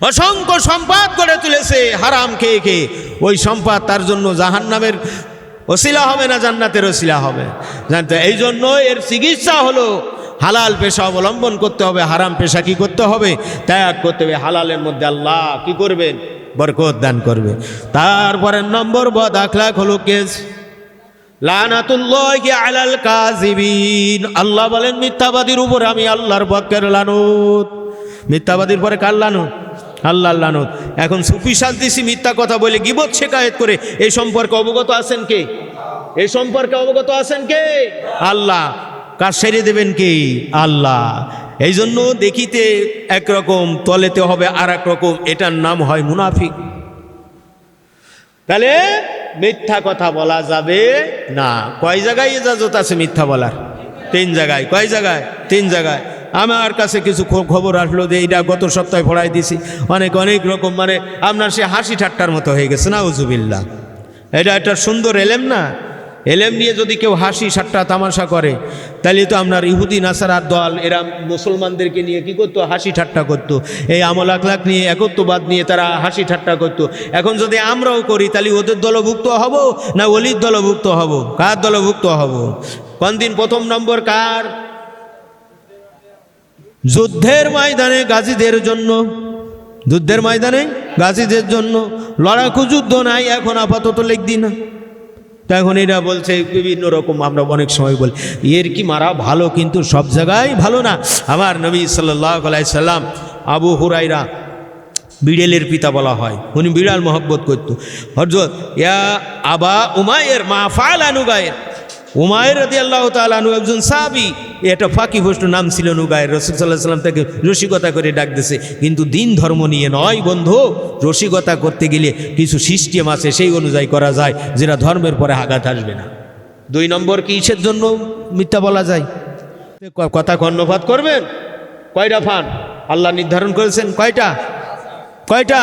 অসংখ্য সম্পদ গড়ে তুলেছে হারাম খেয়ে খেয়ে। ওই সম্পদ তার জন্য জাহান্নামের ওসিলা হবে না জান্নাতের ওসিলা হবে, জানতে? এই জন্য এর চিকিৎসা হলো হালাল পেশা অবলম্বন করতে হবে, হারাম পেশা কি করতে হবে? ত্যাগ করতে হবে। হালালের মধ্যে আল্লাহ কি করবেন? বরকত দান করবে। তারপরের নম্বর বদ আখলাক হলো কেস লানাতুল্লাহি আলাল কাযিবিন। আল্লাহ বলেন মিথ্যাবাদীর উপর আমি আল্লাহর পক্ষের লানত। মিথ্যাবাদীর পরে কার লানত? আল্লাহর লানত। এখন সুফি সাজদিসি মিথ্যা কথা বলে গীবত শিকায়েত করে, এই সম্পর্কে অবগত আছেন কে? এই সম্পর্কে অবগত আছেন কে? আল্লাহ। কাজ সেরে দেবেন কে? আল্লাহ। এই জন্য দেখিতে একরকম তলেতে হবে আর এক রকম, এটার নাম হয় মুনাফিক। তাহলে মিথ্যা কথা বলা যাবে না। কয় জায়গায় ইজাজত আছে মিথ্যা বলার? 3 জায়গায়। কয় জায়গায়? 3 জায়গায়। আমার কাছে কিছু খবর আসলো যে এইটা গত সপ্তাহে পড়াই দিছি, অনেক রকম, মানে আপনার সে হাসি ঠাট্টার মতো হয়ে গেছে। নাউজুবিল্লাহ। এটা একটা সুন্দর এলেম না? এলেম নিয়ে যদি কেউ হাসি ঠাট্টা তামাশা করে, তাহলে তো আপনার ইহুদি নাসারার দল এরা মুসলমানদেরকে নিয়ে কি করতো? হাসি ঠাট্টা করতো। এই আমল আখলাক নিয়ে, একত্ববাদ নিয়ে তারা হাসি ঠাট্টা করতো। এখন যদি আমরাও করি, তাহলে ওদের দলভুক্ত হব না ওলির দলভুক্ত হব? কার দলভুক্ত হব? কোন দিন প্রথম নম্বর কার? যুদ্ধের ময়দানে গাজীদের জন্য, যুদ্ধের ময়দানে গাজীদের জন্য। লড়াকু যুদ্ধ নাই এখন আপাতত লিখদি না। তা এখন এরা বলছে বিভিন্ন রকম, আমরা অনেক সময় বলি এর কি মারা ভালো, কিন্তু সব জায়গায় ভালো না। আমার নবী সাল্লাল্লাহু আলাইহি সাল্লাম, আবু হুরায়রা বিড়ালের পিতা বলা হয়, উনি বিড়াল মহব্বত করত। হযরত ইয়া আবা উমায়ের মা ফাআলা নুগায়ের, উমায়ের রাদিয়াল্লাহু তাআলা আনহু একজন সাহাবী, এটা ফাঁকি প্রশ্ন নাম ছিল নুগায়ের। রাসূল সাল্লাল্লাহু আলাইহি সাল্লাম তাকে রসিকতা করে ডাক দিয়েছে, কিন্তু দিন ধর্ম নিয়ে নয় বন্ধু। রসিকতা করতে গেলে কিছু সিস্টেম আছে, সেই অনুযায়ী করা যায়, যেটা ধর্মের পরে আঘাত আসবে না। 2 নম্বর কিসের জন্য মিথ্যা বলা যায়? কথা কর্ণপাত করবেন। কয়টা ফান আল্লাহ নির্ধারণ করেছেন? কয়টা? কয়টা?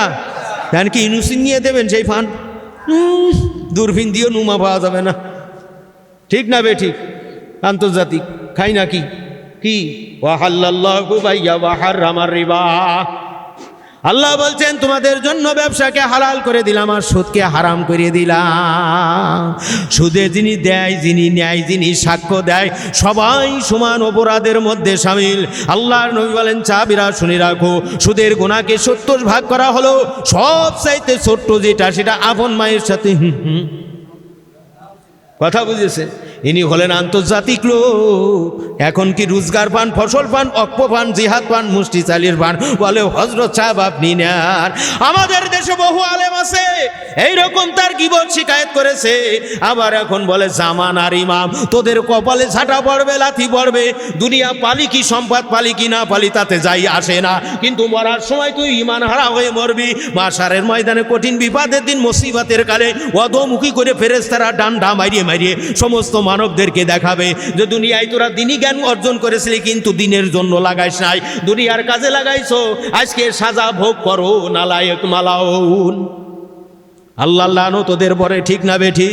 জান কি ইউনুসিন নিয়ে দেবেন সেই ফান? দূরবীন দিয়েও নুমা পাওয়া যাবে না। ঠিক না বে ঠিক? আন্তর্জাতিক খাই নাকি কি? ওয়াহাল্লাল্লাহু বাইয়া ওয়া হারামার রিবা। আল্লাহ বলছেন তোমাদের জন্য ব্যবসাকে হালাল করে দিলাম আর সুদকে হারাম করে দিলাম। সুদে যিনি দেয়, যিনি নেয়, যিনি সাক্ষ্য দেয়, সবাই সমান অপরাধের মধ্যে শামিল। আল্লাহর নবী বলেন চাবিরা শুনে রাখো, সুদের গুনাহকে 70 ভাগ করা হলো, সবচাইতে ছোট্ট যেটা সেটা আপন মায়ের সাথে। কথা বুঝেছে? ইনি হলেন আন্তর্জাতিক লোক। এখন কি রোজগার পান, ফসল পান, অক্ষ পান, জিহাদ পান, মুষ্টি চালির পান, বলে হযরত সাহেব আপনি নেন। আমাদের দেশে বহু আলেম আছে এইরকম, তার গীবত শিকায়েত করেছে। আবার এখন বলে জামান আর ইমাম, তোদের কপালে ঝাঁটা পড়বে, লাথি পড়বে। দুনিয়া পালি কি, সম্পদ পালি কি না পালি তাতে যাই আসে না, কিন্তু মরার সময় তুই ইমান হারা হয়ে মরবি। মাশারের ময়দানে কঠিন বিপদের দিন, মুসিবতের কালে অধমুখী করে ফেরেশতারা ডান্ডা মারিয়ে মারিয়ে সমস্ত মানবদেরকে দেখাবে যে দুনিয়ায় তোরা দিনই জ্ঞান অর্জন করেছিলি, কিন্তু দিনের জন্য লাগাইস নাই, দুনিয়ার কাজে লাগাইছো, আজকে সাজা ভোগ করো। নালায়েক মালাউন। আল্লাহ লানত তোদের পরে। ঠিক না বেঠি?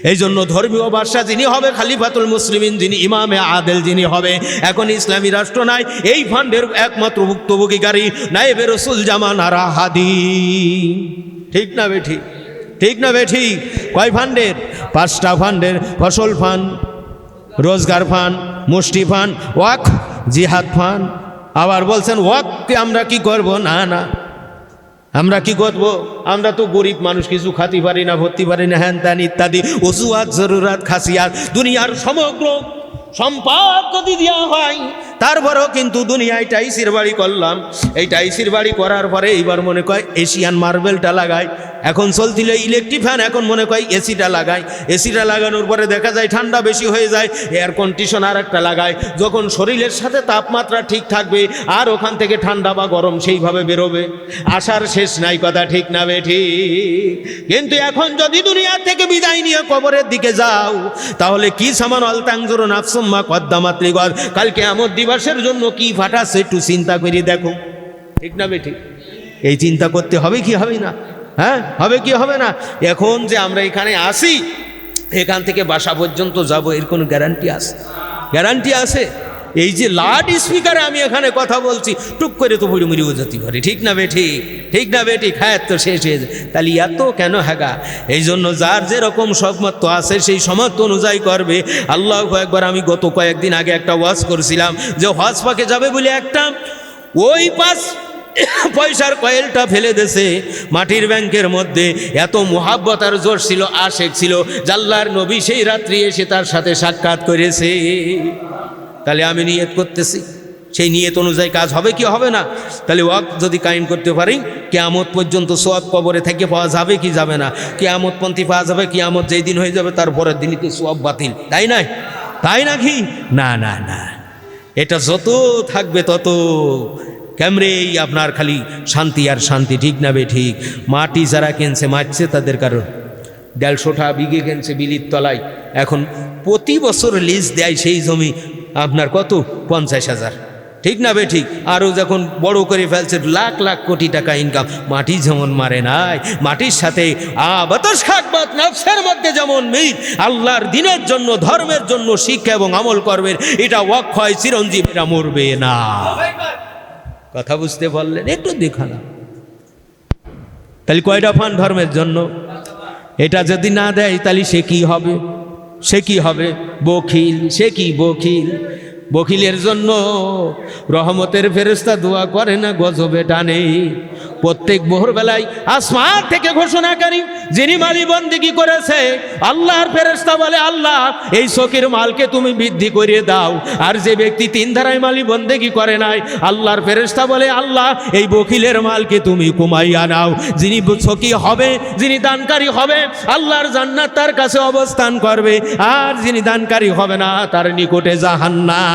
এই জন্য ধর্মীয় বাদশা যিনি হবে, খলিফাতুল মুসলিমিন যিনি, ইমামে আদেল যিনি হবে, এখন ইসলামী রাষ্ট্র নাই, এই ফান্ডের একমাত্র ভুক্তভোগীকারী নায়েবে রাসূল জামানারা হাদি। ঠিক না বেঠি? ঠিক না বেঠি? কয় ফান্ডের? 5টা ফান্ডের। ফসল ফান্ড, রোজগার ফান্ড, মুষ্টি ফান্ড, ওয়াকফ, জিহাদ ফান্ড। আবার বলছেন ওয়াকফকে আমরা কি করব? না না, আমরা কি করব? আমরা তো গরিব মানুষ, কিছু খাতে পারি না, ভর্তি পারি না, হ্যান ত্যান ইত্যাদি ওসুয়াত জরুরাত খাসিয়াত। দুনিয়ার সমগ্র সম্পদ যদি দেওয়া হয়, তারপরেও কিন্তু দুনিয়ায় টাইসির বাড়ি করলাম। এই টাইসির বাড়ি করার পরে এইবার মনে কয় এশিয়ান মার্বেলটা লাগাই। এখন চলছিল ইলেকট্রিক ফ্যান, এখন মনে কয় এসিটা লাগাই। এসিটা লাগানোর পরে দেখা যায় ঠান্ডা বেশি হয়ে যায়, এয়ার কন্ডিশনার একটা লাগায়। যখন শরীরের সাথে তাপমাত্রা ঠিক থাকবে আর ওখান থেকে ঠান্ডা বা গরম সেইভাবে বেরোবে, আসার শেষ নাই। কথা ঠিক না বেঠি? কিন্তু এখন যদি দুনিয়া থেকে বিদায় নিয়ে কবরের দিকে যাও, তাহলে কি সামান অলতাংজুর নাফসুম্মা কদ্দামাত লিগাদ, কাল কিয়ামত দিবসের জন্য কি ফাটাচ্ছে একটু চিন্তা করে দেখো। ঠিক না বেঠি? এই চিন্তা করতে হবে কি হবে না? হ্যাঁ, হবে কি হবে না? এখন যে আমরা এখানে আসি, এখান থেকে বাসা পর্যন্ত যাব, এর কোনো গ্যারান্টি আছে? গ্যারান্টি আছে? এই যে লাউড স্পিকারে আমি এখানে কথা বলছি, টুক করে তো বুড়ি মুড়ি বোঝাতে পারি, ঠিক না বেঠি? ঠিক না বেঠি? হ্যাঁ, তো শেষ হয়ে যায়। তাহলে এত কেন হ্যাগা? এই জন্য যার যেরকম সমর্থ আছে সেই সমর্থ অনুযায়ী করবে। আল্লাহু আকবার। আমি গত কয়েকদিন আগে একটা ওয়াজ করছিলাম যে হজ পাকে যাবে বলে একটা ওই 5 পয়সার কয়েলটা ফেলে দেছে মাটির ব্যাংকের মধ্যে। এত মোহাব্বত আর জোর ছিল, আশেক ছিল, আল্লাহর নবী সেই রাত্রি এসে তার সাথে সাক্ষাৎ করেছে। তাহলে আমি নিয়ত করতেছি, সেই নিয়ত অনুযায়ী কাজ হবে কি হবে না? তাহলে ওয়াক্ত যদি কায়েম করতে পারি, কিয়ামত পর্যন্ত সোয়াব কবরে থেকে পাওয়া যাবে কি যাবে না? কিয়ামতপন্থী পাওয়া যাবে, কিয়ামত যেই দিন হয়ে যাবে তার পরের দিনই তো সোয়াব বাতিল, তাই না? তাই নাকি? না না না, এটা যত থাকবে তত ক্যামরেই আপনার খালি শান্তি আর শান্তি, ঠিক না বে ঠিক? মাটি যারা কিনছে মারছে তাদের কারণ 150 বিঘে কিনছে বিলির তলায়, এখন প্রতি বছর লিজ দেয় সেই জমি আপনার কত 50,000, ঠিক না বে ঠিক? আরও যখন বড় করে ফেলছে লাখ লাখ কোটি টাকা ইনকাম। মাটি যেমন মারে নাই, মাটির সাথে নফসের মধ্যে যেমন মিল, আল্লাহর দিনের জন্য ধর্মের জন্য শিক্ষা এবং আমল করবেন, এটা অক্ষয় চিরঞ্জীব, এটা মরবে না। কথা বুঝতে পারলেন? একটু দেখানা। তাহলে কয়টা ফান ধর্মের জন্য? এটা যদি না দেয় তাহলে সে কি হবে? সে কি হবে? বখিল। সে কি বখিল? বখিলের জন্য রহমতের ফেরেশতা দোয়া করে না, গজবে টানে। প্রত্যেক ভোরবেলায় আসমান থেকে ঘোষণাকারী যিনি মালি বন্দেগী করেছে, আল্লাহর ফেরেশতা বলে আল্লাহ এই শোকের মালকে তুমি বৃদ্ধি করে দাও। আর যে ব্যক্তি 3 ধারায় মালি বন্দেগী করে নাই, আল্লাহর ফেরেশতা বলে আল্লাহ এই বখিলের মালকে তুমি কমাইয়া নাও। যিনি শোকী হবে, যিনি দানকারী হবে, আল্লাহর জান্নাত তার কাছে অবস্থান করবে, আর যিনি দানকারী হবে না তার নিকটে জাহান্নাম।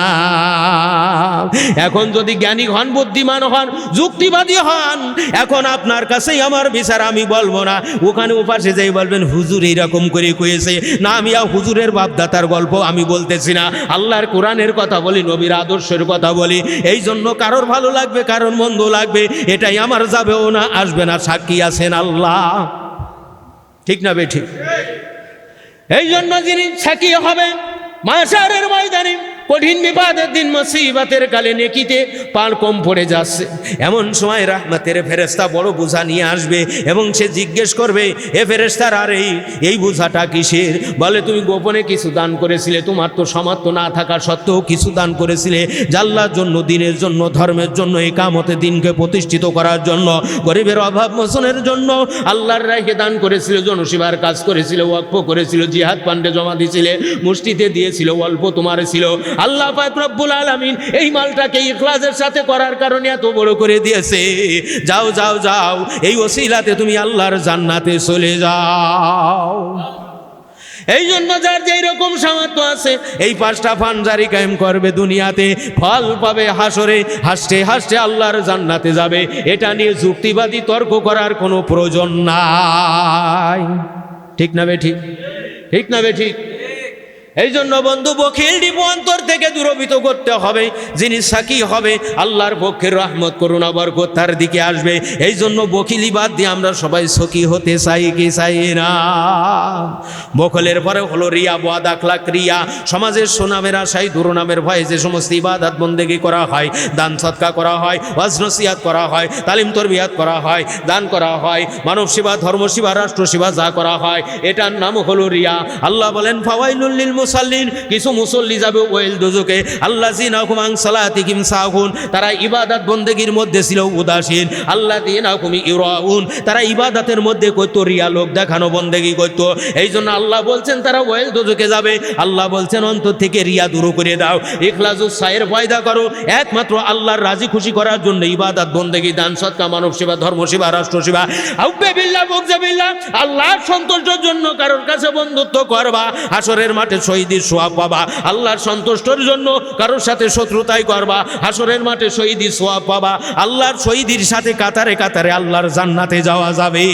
এখন যদি জ্ঞানী হন, বুদ্ধিমান হন, যুক্তিবাদী হন, এখন আপনার কাছেই আমার বিচার, আমি বলবো না। ওখানে উপাসে যাই বলবেন হুজুর এইরকম করে কয়েছে না, আমি হুজুরের বাপদাতার গল্প আমি বলতেছি না, আল্লাহর কোরআনের কথা বলি, নবীর আদর্শের কথা বলি। এই জন্য কারোর ভালো লাগবে, কারোর মন্দ লাগবে, এটাই আমার যাবেও না, আসবে না, সাক্ষী আছেন আল্লাহ, ঠিক না বেঠিক? এই জন্য যিনি সাক্ষী হবেন মাশারের ময়দানে, কঠিন বিপদের দিন, মুসিবতের কালে নেকিতে পাল কম পড়ে যাচ্ছে, এমন সময় রাহমাতের ফেরেশতা বড় বোঝা নিয়ে আসবে এবং সে জিজ্ঞেস করবে, এ ফেরেশতার আর এই বোঝাটা কিসের? বলে তুমি গোপনে কিছু দান করেছিলে, তোমার তো সামর্থ্য না থাকা সত্ত্বেও কিছু দান করেছিলে, আল্লাহর জন্য, দিনের জন্য, ধর্মের জন্য, ইকামতে দিনকে প্রতিষ্ঠিত করার জন্য, গরিবের অভাব মোচনের জন্য আল্লাহর রাহে দান করেছিল, জনসেবার কাজ করেছিল, ওয়াকফ করেছিল, জিহাদ ফান্ডে জমা দিয়েছিলে, মুষ্টিতে দিয়েছিল, অল্প তোমার ছিল। আল্লাহ পাক রব্বুল আলামিন এই মালটাকে ইখলাসের সাথে করার কারণে এত বড় করে দিয়েছে। যাও যাও যাও, এই ওসিলাতে তুমি আল্লাহর জান্নাতে চলে যাও। এই জন্য যার যেই রকম সামর্থ্য আছে এই 5টা ফান জারি কায়েম করবে, দুনিয়াতে ফল পাবে, হাসরে হাসতে হাসতে আল্লাহর জান্নাতে যাবে। এটা নিয়ে যুক্তিবাদী তর্ক করার কোনো প্রয়োজন নাই, ঠিক না বে ঠিক? ঠিক না বে ঠিক? এই জন্য বন্ধু বখিলটি অন্তর থেকে দূরীভূত করতে হবে। যিনি সাকি হবে আল্লাহর পক্ষের রহমত, করুণা, বরকত তার দিকে আসবে। এই জন্য বখিলি বাদ দিয়ে আমরা সবাই সখী হতে চাই কি চাই না? বখলের পরে হলো রিয়া, বদ আখলাক রিয়া। সমাজের সুনামের আশায়, দুর্নামের ভয়ে যে সমস্ত ইবাদত বন্দেগী করা হয়, দান সদকা করা হয়, ওয়াজ নসিহত করা হয়, তালিম তরবিয়াত করা হয়, দান করা হয়, মানব সেবা, ধর্ম সেবা, রাষ্ট্র সেবা যা করা হয়, এটার নাম হলো রিয়া। আল্লাহ বলেন ফাওয়াইলুল লিল মুসাল্লিন, কিছু মুসল্লি যাবে ওয়েল দোজকে, আল্লাযিনা হুম আন সালাতিহিম সাহুন, তারা ইবাদত বন্দেগীর মধ্যে ছিল উদাসীন, আল্লাযিনা হুম ইরাউন, তারা ইবাদতের মধ্যে কইতো রিয়া, লোক দেখানো বন্দেগী করতো। এই জন্য আল্লাহ বলছেন তারা ওয়েল দোজকে যাবে। আল্লাহ বলছেন অন্তর থেকে রিয়া দূর করে দাও, ইখলাসুস সায়ের পয়দা করো, একমাত্র আল্লাহর রাজি খুশি করার জন্য ইবাদত বন্দেগী, দান সদকা, মানব সেবা, ধর্ম সেবা, রাষ্ট্র সেবা, হুব্বে বিল্লাহ বুগযে বিল্লাহ, আল্লাহর সন্তুষ্টির জন্য কারোর কাছে বন্ধুত্ব করবা, হাসরের মাঠে শহীদের সোয়াব পাবা। আল্লাহর সন্তুষ্টির জন্য কারোর সাথে শত্রুতাই করবা, হাসরের মাঠে শহীদের সোয়াব পাবা। আল্লাহর শহীদের সাথে কাতারে কাতারে আল্লাহর জান্নাতে যাওয়া যাবে।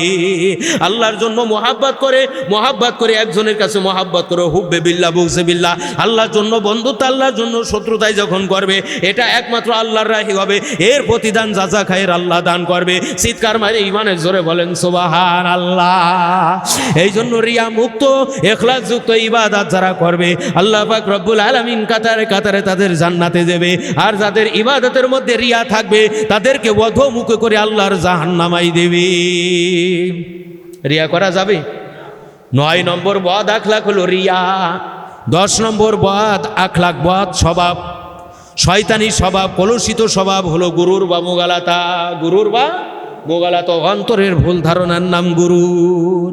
আল্লাহর জন্য মোহাব্বত করে একজনের কাছে মোহাব্বত করে, হুব্বে বিল্লাহ বুগযে বিল্লাহ, আল্লাহর জন্য বন্ধুত্ব, আল্লাহর জন্য শত্রুতাই যখন করবে, এটা একমাত্র আল্লাহর রাহি হবে। এর প্রতিদান যাজা খায়ের আল্লাহ দান করবে। চিৎকার মারে ইমানের জোরে বলেন সুবহানাল্লাহ। এই জন্য রিয়া মুক্ত, ইখলাস যুক্ত ইবাদত যারা করবে আল্লাহ পাক রব্বুল আলামিন কাতারে কাতারে তাদের জান্নাতে দেবে। আর যাদের ইবাদতের মধ্যে রিয়া থাকবে তাদেরকে অধোমুখ করে আল্লাহর জাহান্নামাই দেবে। রিয়া করা যাবে? 9 নম্বর বদ আখলাক হলো রিয়া। 10 নম্বর বদ আখলাক, বদ স্বভাব, শয়তানি স্বভাব, কলুষিত স্বভাব হলো গুরুর বা মোগালাতা। গুরুর বা মোগালাতা, অন্তরের ভুল ধারণার নাম গুরুর।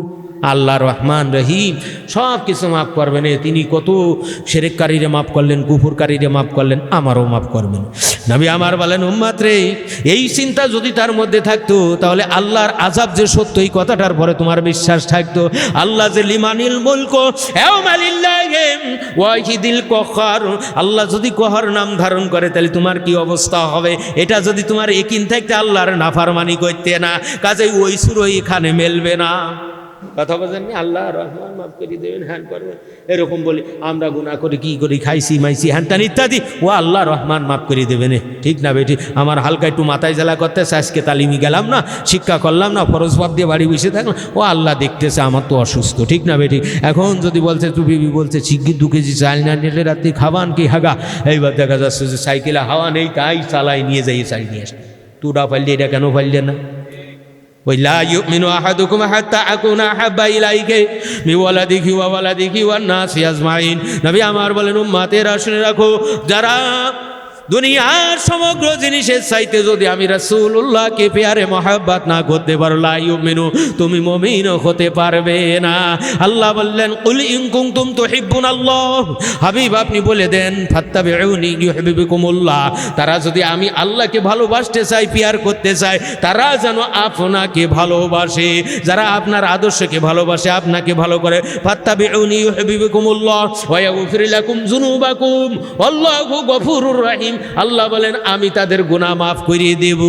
আল্লাহ রহমান রহিম সব কিছু মাফ করবেন। তিনি কত শিরককারীরে মাফ করলেন, কুফরকারীরে মাফ করলেন, আমারও মাফ করবেন। নবী আমার বলেন, উম্মত রে, এই চিন্তা যদি তার মধ্যে থাকতো তাহলে আল্লাহর আযাব যে সত্য এই কথাটার পরে তোমার বিশ্বাস থাকতো। আল্লাহ যে লিমানিল মুলক ইয়াউমালিল্লাহি ওয়াহিদিল কহার, আল্লাহ যদি কহার নাম ধারণ করে তাহলে তোমার কি অবস্থা হবে, এটা যদি তোমার ইয়াকিন থাকতে আল্লাহর নাফরমানি করতে না, কাজেই ওই সুর এখানে মেলবে না। কথা বোঝেননি? আল্লাহ রহমান মাফ করে দেবেন, হ্যান করবেন, এরকম বলি আমরা গুনাহ করে কি করি, খাইছি মাইছি হ্যান ইত্যাদি, ও আল্লাহ রহমান মাফ করে দেবেন। ঠিক না বেটি? আমার হালকা একটু মাথায় জ্বালা করতেছে, আজকে তালিমি গেলাম না, শিক্ষা করলাম না, ফরজ বাদ দিয়ে বাড়ি বসে থাকলাম, ও আল্লাহ দেখতেছে আমার তো অসুস্থ। ঠিক না বেটি? এখন যদি বলছে তুই বলছে শিগগির 2 কেজি চাল না নিলে রাত্রি খাবান কি হাগা, এইবার দেখা যাচ্ছে যে সাইকেলে হাওয়া নেই, তাই চালাই নিয়ে যাই, চাই নিয়ে আসে। তুরা পাইলে এটা কেন পাইলে না? লা ইউমিনু আহাদুকুম হাত্তা আকুনা হাব্বা ইলাইহি মিওয়ালাদিহি ওয়া ওয়ালাদিহি ওয়ান নাসি আজমাইন। নবী আমার বলেন, উম্মতেরা শুনে রাখো, যারা দুনিয়ার সমগ্র জিনিসের চাইতে যদি আমি রাসূলুল্লাহকে প্যারে মহব্বত না করতে পারো, লা ইউমিনু, তুমি মুমিন হতে পারবে না। আল্লাহ বললেন, কুল ইন কুনতুম তুহিব্বুনাল্লাহ, হাবিব আপনি বলে দেন, ফাত্তাবিউনি ইউহিব্বুকুমুল্লাহ, তারা যদি আমি আল্লাহকে ভালোবাসতে চাই, প্যার করতে চাই, তারা যেন আপনাকে ভালোবাসে। যারা আপনার আদর্শকে ভালোবাসে, আপনাকে ভালো করে, ফাত্তাবিউনি ইউহিব্বুকুমুল্লাহ ওয়া ইয়াগফির লাকুম যুনুবাকুম আল্লাহু গফুরুর রহিম। আল্লাহ বলেন, আমি তাদের গুনাহ মাফ করিয়ে দেব,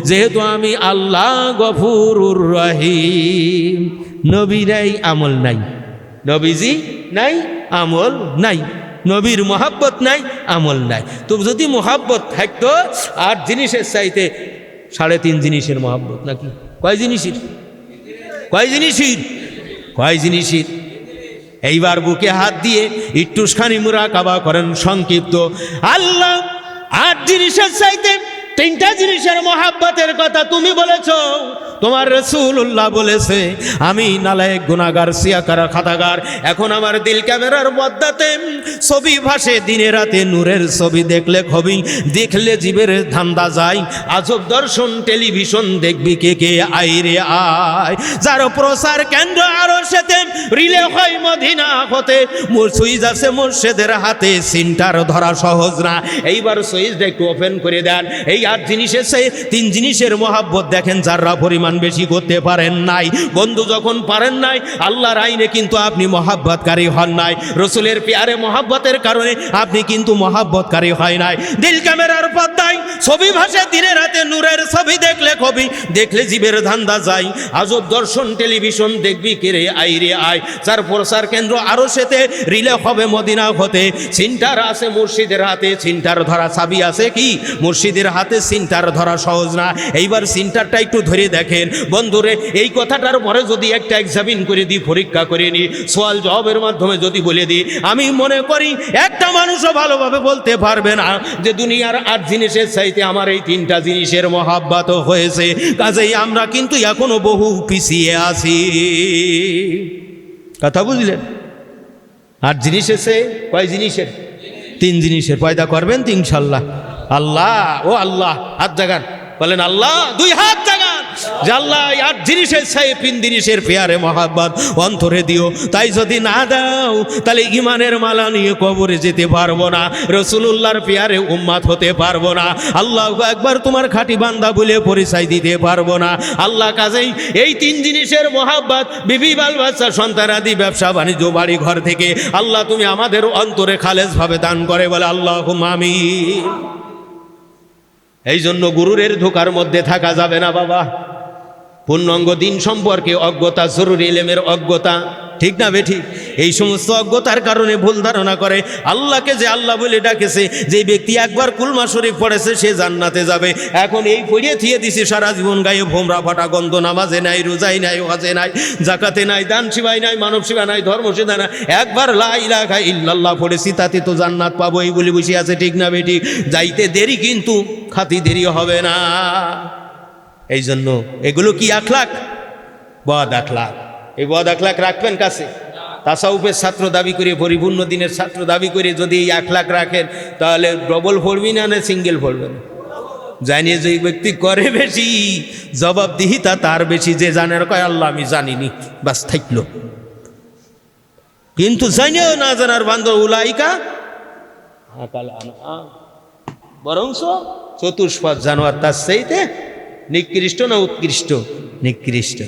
যেহেতু আমি আল্লাহ গফুরুর রহিম। নবীরাই আমল নাই, নবীজি নাই, আমল নাই, নবীর মহাব্বত নাই, আমল নাই। তো যদি মহাব্বত থাকতো, আর জিনিসের চাইতে 3.5 জিনিসের মহাব্বত, নাকি কয় জিনিসের? কয় জিনিসের? কয় জিনিসের? এইবার বুকে হাত দিয়ে একটুখানি মুরাকাবা করেন সংক্ষিপ্ত। আল্লাহ 8 জিনিসের চাইতে 3টা জিনিসের মহাব্বতের কথা তুমি বলেছ, তোমার রাসূলুল্লাহ বলেছে। আমি নালায়েক গুনাহগার সিয়াকার খাতাগার, এখন আমার দিল ক্যামেরার পর্দাতে ছবি ভাসে দিনে রাতে, নূরের ছবি দেখলে খবি, দেখলে জীবের ধান্দা যায়, আজব দর্শন টেলিভিশন দেখবি কে কে, আইরে আয়, যার প্রচার কেন্দ্র আরো সেতে, রিলে হয় মদিনা হতে, সুইচ আছে মুর্শিদের হাতে, সিনটার ধরা সহজ না। এইবার সুইচটা একটু ওপেন করে দেন। এই 8 জিনিসের চেয়ে 3 জিনিসের মহাব্বত দেখেন যারা পরিমাণ বেশি করতে পারেন নাই। বন্ধু যখন পারেন নাই, আল্লাহর আইনে কিন্তু আপনি মহাব্বতকারী হন নাই, রসুলের প্যারে মহাব্বতের কারণে আপনি কিন্তু মহাব্বতকারী হয় নাই। দিল ক্যামেরার পর্দায় ছবি ভাসে দিনে রাতে, নূরের ছবি দেখলে কবি, দেখলে জীবের ধান্দা যায়, আজব দর্শন টেলিভিশন দেখবি কেরে, আইরে আয়, যার প্রচার কেন্দ্র আরো সেতে, রিলে হবে মদিনা হতে, সিনটার আছে মুর্শিদের হাতে, সিনটার ধরা চাবি আছে কি মুর্শিদের হাতে, সিনটার ধরা সহজ না। এইবার সিনটারটা একটু ধরে দেখেন বন্ধুরে। এই কথাটার পরে যদি একটা এক্সামিন করে দিই, পরীক্ষা করে নিই, সওয়াল জবাবের মাধ্যমে যদি বলে দিই, আমি মনে করি একটা মানুষও ভালোভাবে বলতে পারবে না যে দুনিয়ার 8 জিনিসের চাইতে আমার এই 3টা জিনিসের মহাব্বত হয়েছে। কাজেই আমরা কিন্তু এখনো বহু পিছিয়ে আছি। কথা বুঝলেন? 8 জিনিসের চেয়ে কয় জিনিসের? 3 জিনিসের পয়দা করবেন তো ইনশাল্লাহ। আল্লাহ, ও আল্লাহ, হাত জাগান, বলেন আল্লাহ, 2 হাত জাগান, যে আল্লাহ 8 জিনিসের চাই 3 জিনিসের প্যারে মহাব্বত অন্তরে দিও। তাই যদি না দাও তাহলে ইমানের মালা নিয়ে কবরে যেতে পারবো না, রাসূলুল্লাহর প্যারে উম্মত হতে পারবো না, আল্লাহু আকবার তোমার খাঁটি বান্দা বলে পরিচয় দিতে পারবো না। আল্লাহ কাজেই এই 3 জিনিসের মহাব্বত, বিবি বাল বাচ্চা সন্তান আদি ব্যবসা বাণিজ্য বাড়ি ঘর থেকে আল্লাহ তুমি আমাদের অন্তরে খালেসভাবে দান করে, বলে আল্লাহুম্মা আমিন। এই জন্য গুরুরের ধোকার মধ্যে থাকা যাবে না বাবা। পূর্ণাঙ্গ দিন সম্পর্কে অজ্ঞতা জরুরি, ইলমের অজ্ঞতা, ঠিক না বেঠিক? এই সমস্ত অজ্ঞতার কারণে ভুল ধারণা করে আল্লাহকে যে আল্লাহ বলে ডাকেছে, যে ব্যক্তি একবার কুলমা শরীফ পড়েছে সে জান্নাতে যাবে। এখন এই পড়িয়ে থিয়ে দিছি সারা জীবন গায়ে ভোমরা ফাটা গন্ধ, নামাজে নাই, রোজাই নাই, ওয়াজে নাই, জাকাতে নাই, দান সেবাই নাই, মানব সেবা নাই, ধর্ম সেবা নাই, একবার লা ইলাহা ইল্লাল্লাহ পড়েছি তাতে তো জান্নাত পাবো এই বলে বসে আছে। ঠিক না বেঠিক? যাইতে দেরি কিন্তু খাতি দেরি হবে না। এই জন্য এগুলো কি আখলাক? বদ আখলাক। এই বদ আখলাক রাখবেন কাছে। তাসাউফের ছাত্র দাবি করে, পরিপূর্ণ দিনের ছাত্র দাবি করে যদি এই আখলাক রাখেন তাহলে ডবল পড়বি না, সিঙ্গেল পড়বেন। জানিয়ে যে ব্যক্তি করে বেশি, জবাবদিহিতা তার বেশি। যে জানে কয় আল্লাহ আমি জানিনি, বাস থাকলো। কিন্তু জানিয়েও না জানার বান্ধব উলাইকা বরংস চতুষ্পদ জানোয়ার, তার চাইতে নিকৃষ্ট না উৎকৃষ্ট? নিকৃষ্ট।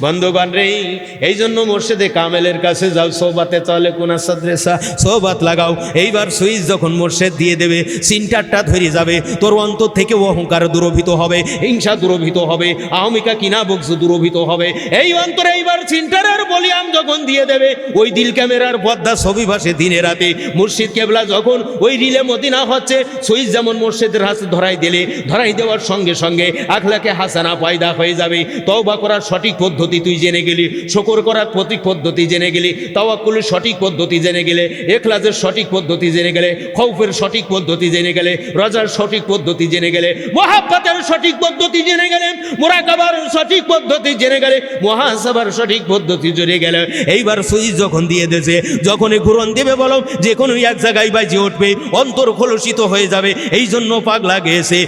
বন্ধুগণ রে, এই জন্য মুর্শিদে কামেলের কাছে যাও, সোহবাতে চলে কোনা সাদরেসা, সোহবাত লাগাও। এইবার সুইচ যখন মুর্শিদ দিয়ে দেবে, সিনটারটা ধরে যাবে, তোর অন্তর থেকে অহংকার দূরভূত হবে, হিংসা দূরভূত হবে, আহমিকা কিনা বকস দূরভূত হবে। এই অন্তরে এইবার সিনটারের বলিয়াম যখন দিয়ে দেবে, ওই দিল ক্যামেরার পর্দা ছবি ভাসে দিনে রাতে। মুর্শিদ কেবলা যখন ওই রিলে মদিনা হচ্ছে, সুইচ যেমন মুর্শিদের হাতে ধরাই দিলে, ধরাই দেওয়ার সঙ্গে সঙ্গে আখলাকে হাসানা পয়দা হয়ে যাবে। তওবা করার সঠিক পদ্ধতি তুই জেনে গেলি, শুকর করার সঠিক পদ্ধতি জেনে গেলি, তাওয়াক্কুলের সঠিক পদ্ধতি জেনে গেলে, ইখলাসের সঠিক পদ্ধতি জেনে গেলে, খৌফের সঠিক পদ্ধতি জেনে গেলে, রজার সঠিক পদ্ধতি জেনে গেলে, মুহাব্বতের সঠিক পদ্ধতি জেনে গেলে, মুরাকাবার সঠিক পদ্ধতি জেনে গেলে, মুহাসাবার সঠিক পদ্ধতি জেনে গেলে, এইবার সুইচ যখন দিয়ে দেছে, যখনই ঘুরন দেবে বলো, যে কোনো এক জায়গায় বাজে উঠবে, অন্তর কলুষিত হয়ে যাবে। এই জন্য পাগলা গেছে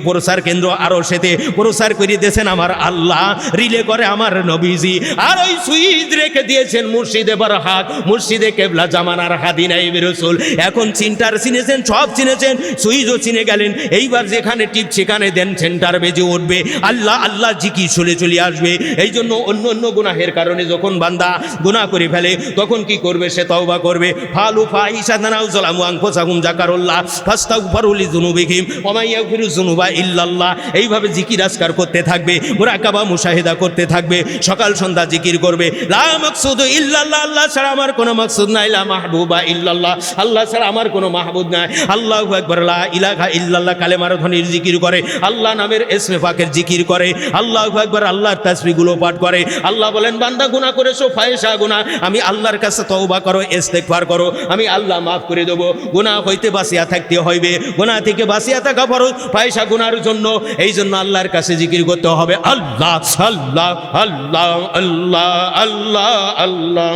প্রসার কেন্দ্র আরো সেতে প্রসার করে দিয়েছেন আমার আল্লাহ, রিলে করে আমার নবীজি, আর ওই সুইচ রেখে দিয়েছেন মুর্শিদে বারহাক, মুর্শিদে কেবলা জামানার হাদি নাইব রাসূল। এখন চিন্তার চিনেছেন, সব চিনেছেন, সুইচও চিনে গেলেন। এইবার যেখানে টিপ সেখানে দেন, সেন্টার বেজে উঠবে, আল্লাহ আল্লাহ জিকির চলে চলে আসবে। এই জন্য অন্য অন্য গুনাহের কারণে যখন বান্দা গুনাহ করে ফেলে, তখন কি করবে? সে তওবা করবে। ফালু ফাহিশাতান আও যালামু আনফুসাহুম যাকারুল্লাহ ফাস্তাগফিরু লিযুনুবিহিম ওয়া মান ইয়াগফিরু যুনুবা ইল্লাল্লাহ। এইভাবে জিকির আজকার করতে থাকবে, মুরাকাবা মুশাহিদা করতে থাকবে, সকাল সন্ধ্যা জিকির করবে। লা মাকসুদু ইল্লাল্লাহ, আল্লাহ ছাড়া আমার কোনো মাকসুদ নাই। লা মাহবুবা ইল্লাল্লাহ, আল্লাহ ছাড়া আমার কোনো মাহবুব নাই। আল্লাহু আকবার, লা ইলাহা ইল্লাল্লাহ কালেমার ধ্বনির জিকির করে, আল্লাহ নামের ইসমে পাকের জিকির করে, আল্লাহু আকবার আল্লাহর তাসবিহগুলো পাঠ করে। আল্লাহ বলেন, বান্দা গুনাহ করেছো, ফাহিশা গুনাহ, আমি আল্লাহর কাছে তওবা করো, ইস্তেগফার করো, আমি আল্লাহ মাফ করে দেব। গুনাহ হইতে বাঁচিয়া থাকতে হইবে, গুনাহ থেকে বাঁচিয়া থাকা ফরজ ফাহিশা গুনাহর জন্য। এই জন্য আল্লাহর কাছে জিকির করতে হবে, আল্লাহ আল্লাহ আল্লাহ আল্লাহ আল্লাহ আল্লাহ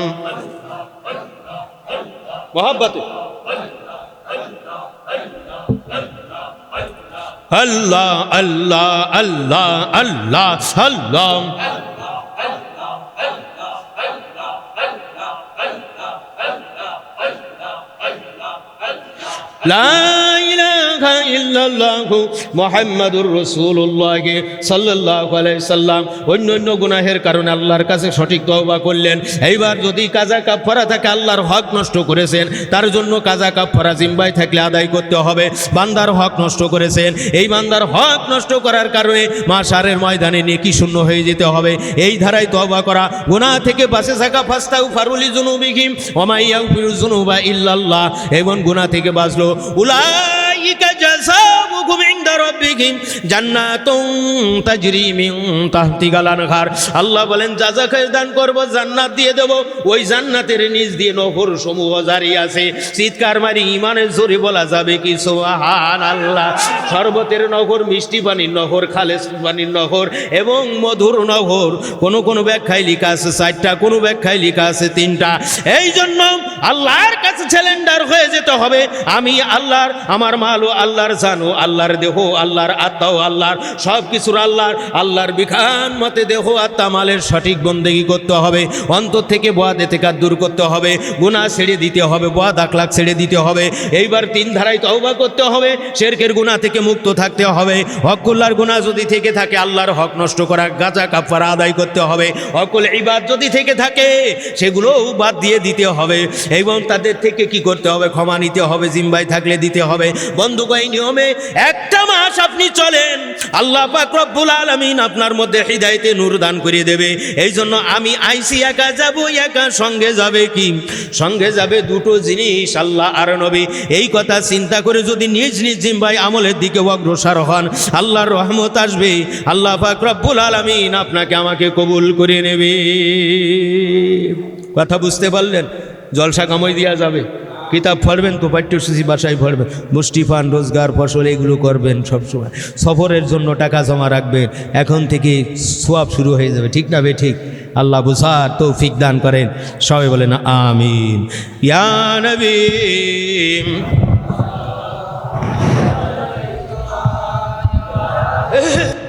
মোহাব্বতে আল্লাহ আল্লাহ আল্লাহ আল্লাহ আল্লাহ। লা ইলাহা ইল্লাল্লাহু মুহাম্মাদুর রাসূলুল্লাহ সাল্লাল্লাহু আলাইহি সাল্লাম। অন্য অন্য গুনাহের কারণে আল্লাহর কাছে সঠিক তওবা করলেন। এইবার যদি কাজা কাফারা থাকে, আল্লাহর হক নষ্ট করেছেন, তার জন্য কাজা কাফারা জিম্মায় থাকলে আদায় করতে হবে। বান্দার হক নষ্ট করেছেন, এই বান্দার হক নষ্ট করার কারণে মাশারের ময়দানে নেকি শূন্য হয়ে যেতে হবে। এই ধারায় তওবা করা, গুনাহ থেকে বাঁচে থাকা, ফাস্তাগফিরু লিযুনুবিহিম ওয়া মান ইয়াগফিরু যুনুবা ইল্লাল্লাহ, এবং গুনাহ থেকে বাঁচলো। উলাইকা জাযাউহুম ইনদা রাব্বিহিম জান্নাতুন তাজরি মিন তাহতিহাল আনহার। আল্লাহ বলেন, জাযাকে দান করব, জান্নাত দিয়ে দেব, ওই জান্নাতের নিচ দিয়ে নহর সমূহ জারি আছে। চিৎকার মারি ইমানের জোরে বলা যাবে কি সুবহানাল্লাহ। শরবতের নহর, মিষ্টি পানির নহর, খালেস পানির নহর এবং মধুর নহর। কোন ব্যাখ্যায় লেখা আছে 4টা, কোন ব্যাখ্যায় লেখা আছে 3টা। এই জন্য আল্লাহর কাছে সিলিন্ডার হয়ে যেতে হবে। আমি আল্লাহর, আমার মালও আল্লাহর, জানো আল্লাহর, দেহ আল্লাহর, আত্মাও আল্লাহর, সব কিছুর আল্লাহর। আল্লাহর বিধান মতে দেহ আত্মা মালের সঠিক বন্দেগী করতে হবে। অন্তর থেকে বদ এতেকার দূর করতে হবে, গুনাহ ছেড়ে দিতে হবে, বদ আখলাক ছেড়ে দিতে হবে। এইবার 3 ধারায় তওবা করতে হবে, শিরকের গুনাহ থেকে মুক্ত থাকতে হবে। হকুল্লাহর গুনাহ যদি থেকে থাকে, আল্লাহর হক নষ্ট করা, গাজা কাফারা আদায় করতে হবে। হকুল ইবাদ যদি থেকে থাকে, সেগুলোও বাদ দিয়ে দিতে হবে, এবং তাদের থেকে কি করতে হবে? ক্ষমা নিতে হবে, জিম্বায় থাকলে দিতে হবে। বন্ধুগণ, এই নিয়মে একটা মাস আপনি চলেন, আল্লাহ পাক রব্বুল আলামিন আপনার মধ্যে হিদায়াতে নূর দান করে দেবে। এই জন্য আমি আইসি একা যাব, একা সঙ্গে যাবে কি? সঙ্গে যাবে দুটো জিনিস, আল্লাহ আর নবী। এই কথা চিন্তা করে যদি নিজ নিজ জিম্মায় আমলের দিকে অগ্রসর হন, আল্লাহর রহমত আসবে, আল্লাহ পাক রব্বুল আলামিন আপনাকে আমাকে কবুল করে নেবে। কথা বুঝতে পারলেন? জলসা কামাই দেওয়া যাবে, কিতাব পড়বেন তো, পাঠ্যসূচি বাসায় পড়বেন, মুষ্টি পান, রোজগার, ফসল এগুলো করবেন সবসময়। সফরের জন্য টাকা জমা রাখবেন, এখন থেকে সোয়াব শুরু হয়ে যাবে, ঠিক না বে ঠিক? আল্লাহ বুঝার তৌফিক দান করেন, সবাই বলেন আমিন। ইয়া নবী